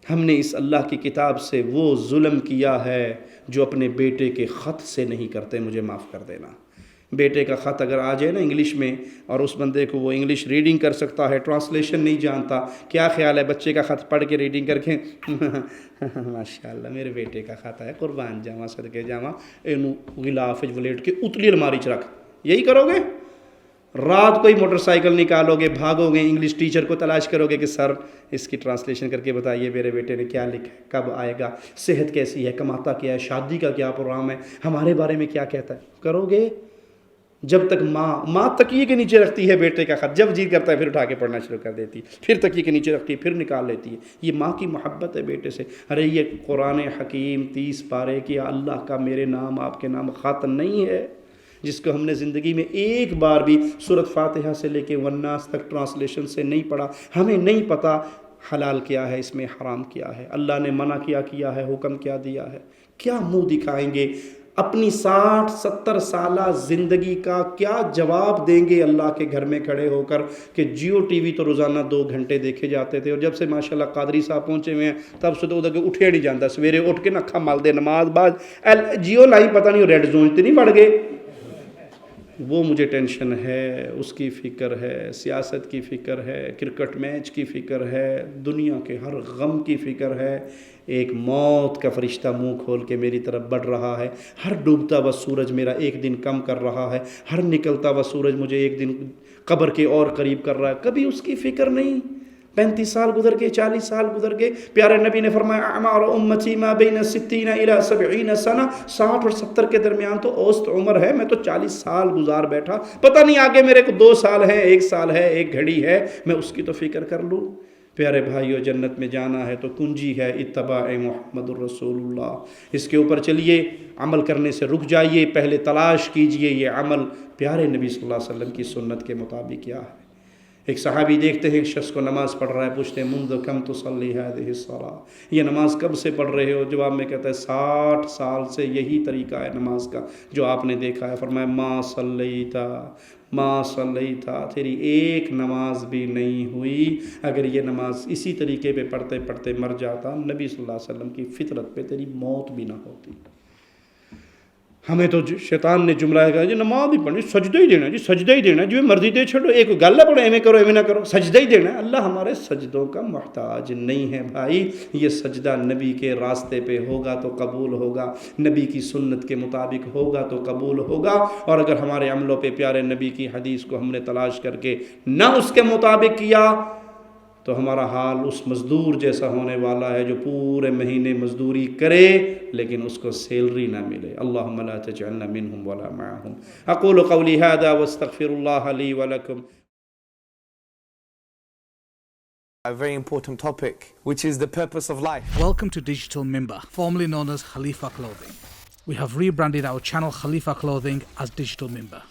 ہم نے اس اللہ کی کتاب سے وہ ظلم کیا ہے جو اپنے بیٹے کے خط سے نہیں کرتے، مجھے معاف کر دینا۔ بیٹے کا خط اگر آ جائے نا انگلش میں، اور اس بندے کو وہ انگلش ریڈنگ کر سکتا ہے، ٹرانسلیشن نہیں جانتا، کیا خیال ہے بچے کا خط پڑھ کے ریڈنگ کر کے ماشاءاللہ میرے بیٹے کا خط ہے، قربان جاواں صدقے جاواں، اینو غلاف وچ ولیٹ کے اتلی الماری چ رکھ، یہی کرو گے؟ رات کو ہی موٹر سائیکل نکالو گے، بھاگو گے، انگلش ٹیچر کو تلاش کرو گے کہ سر اس کی ٹرانسلیشن کر کے بتائیے میرے بیٹے نے کیا لکھا ہے، کب آئے گا، صحت کیسی ہے، کماتا کیا ہے، شادی کا کیا پروگرام ہے، ہمارے بارے میں کیا کہتا ہے، کرو گے؟ جب تک ماں تکیے کے نیچے رکھتی ہے بیٹے کا خط، جب جی کرتا ہے پھر اٹھا کے پڑھنا شروع کر دیتی ہے، پھر تکیے کے نیچے رکھتی ہے، پھر نکال لیتی ہے، یہ ماں کی محبت ہے بیٹے سے۔ ارے یہ قرآن حکیم 30 پارے کی اللہ کا میرے نام آپ کے نام خط نہیں ہے، جس کو ہم نے زندگی میں ایک بار بھی سورۃ فاتحہ سے لے کے والناس تک ٹرانسلیشن سے نہیں پڑھا، ہمیں نہیں پتہ حلال کیا ہے، اس میں حرام کیا ہے، اللہ نے منع کیا ہے، حکم کیا دیا ہے، کیا منہ دکھائیں گے؟ اپنی 60-70 سالہ زندگی کا کیا جواب دیں گے اللہ کے گھر میں کھڑے ہو کر کہ جیو ٹی وی تو روزانہ 2 گھنٹے دیکھے جاتے تھے، اور جب سے ماشاءاللہ قادری صاحب پہنچے ہوئے ہیں تب سے تو ادھر کے اٹھے نہیں جاتا، سویرے اٹھ کے اکھاں مل دے نماز بعد جیو لائی پتہ نہیں ریڈ زون تے نہیں بڑھ گئے، وہ مجھے ٹینشن ہے، اس کی فکر ہے، سیاست کی فکر ہے، کرکٹ میچ کی فکر ہے، دنیا کے ہر غم کی فکر ہے۔ ایک موت کا فرشتہ منہ کھول کے میری طرف بڑھ رہا ہے، ہر ڈوبتا ہوا سورج میرا ایک دن کم کر رہا ہے، ہر نکلتا ہوا سورج مجھے ایک دن قبر کے اور قریب کر رہا ہے، کبھی اس کی فکر نہیں۔ 35 سال گزر گئے، 40 سال گزر گئے، پیارے نبی نے فرمایا اعمار امتی ما بین 60 الی 70 سنہ، 60 اور 70 کے درمیان تو اوسط عمر ہے، میں تو 40 سال گزار بیٹھا، پتہ نہیں آگے میرے کو 2 سال ہے، 1 سال ہے، 1 گھڑی ہے، میں اس کی تو فکر کر لوں۔ پیارے بھائیو، جنت میں جانا ہے تو کنجی ہے اتباع محمد الرسول اللہ، اس کے اوپر چلیے، عمل کرنے سے رک جائیے، پہلے تلاش کیجئے یہ عمل پیارے نبی صلی اللہ علیہ وسلم کی سنت کے مطابق کیا ہے۔ ایک صحابی دیکھتے ہیں ایک شخص کو نماز پڑھ رہا ہے، پوچھتے ہیں منذ کم تصلی هذه الصلاۃ، یہ نماز کب سے پڑھ رہے ہو؟ جواب میں کہتا ہے 60 سال سے یہی طریقہ ہے نماز کا جو آپ نے دیکھا ہے۔ فرمایا ما صلیتا، تیری ایک نماز بھی نہیں ہوئی، اگر یہ نماز اسی طریقے پہ پڑھتے پڑھتے مر جاتا، نبی صلی اللہ علیہ وسلم کی فطرت پہ تیری موت بھی نہ ہوتی۔ ہمیں تو شیطان نے جملہ کہا جی نماز ہی پڑھنی، سجدہ ہی دینا، جی سجدہ ہی دینا، جو مرضی دے چھوڑو، ایک گل نہ پڑھو، ایویں کرو ایویں نہ کرو، سجدہ ہی دینا۔ اللہ ہمارے سجدوں کا محتاج نہیں ہے بھائی، یہ سجدہ نبی کے راستے پہ ہوگا تو قبول ہوگا، نبی کی سنت کے مطابق ہوگا تو قبول ہوگا، اور اگر ہمارے عملوں پہ پیارے نبی کی حدیث کو ہم نے تلاش کر کے نہ اس کے مطابق کیا تو ہمارا حال اس مزدور جیسا ہونے والا ہے جو پورے مہینے مزدوری کرے لیکن اس کو سیلری نہ ملے۔ اللہم لا تجعلنا منہم ولا معہم۔ اقول قولی ھذا واستغفر اللہ لی ولکم۔ A very important topic, which is the purpose of life. Welcome to Digital Mimbar, formerly known as Khalifa Clothing. We have rebranded our channel Khalifa Clothing as Digital Mimbar.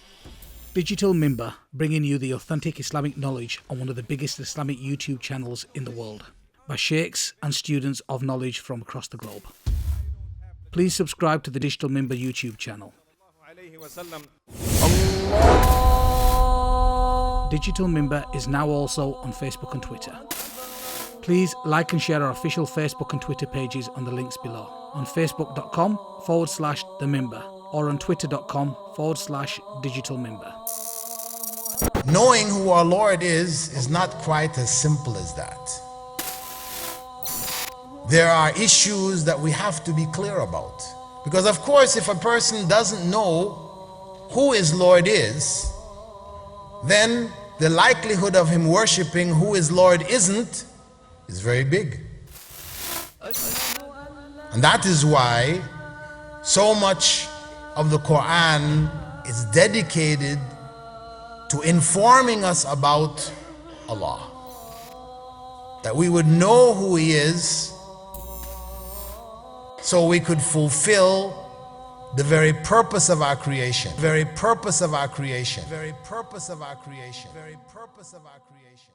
Digital Mimbar, bringing you the authentic Islamic knowledge on one of the biggest Islamic YouTube channels in the world, by sheikhs and students of knowledge from across the globe. please subscribe to the Digital Minbar YouTube channel. Digital Minbar is now also on Facebook and Twitter. Please like and share our official Facebook and Twitter pages on the links below. On facebook.com/The Minbar or on twitter.com/Digital Minbar. Knowing who our Lord is not quite as simple as that. There are issues that we have to be clear about. Because of course, if a person doesn't know who his Lord is, then the likelihood of him worshiping who his Lord isn't is very big. And that is why so much of the Quran is dedicated to informing us about Allah. That we would know who He is, so we could fulfill the very purpose of our creation. Very purpose of our creation. Very purpose of our creation. Very purpose of our creation.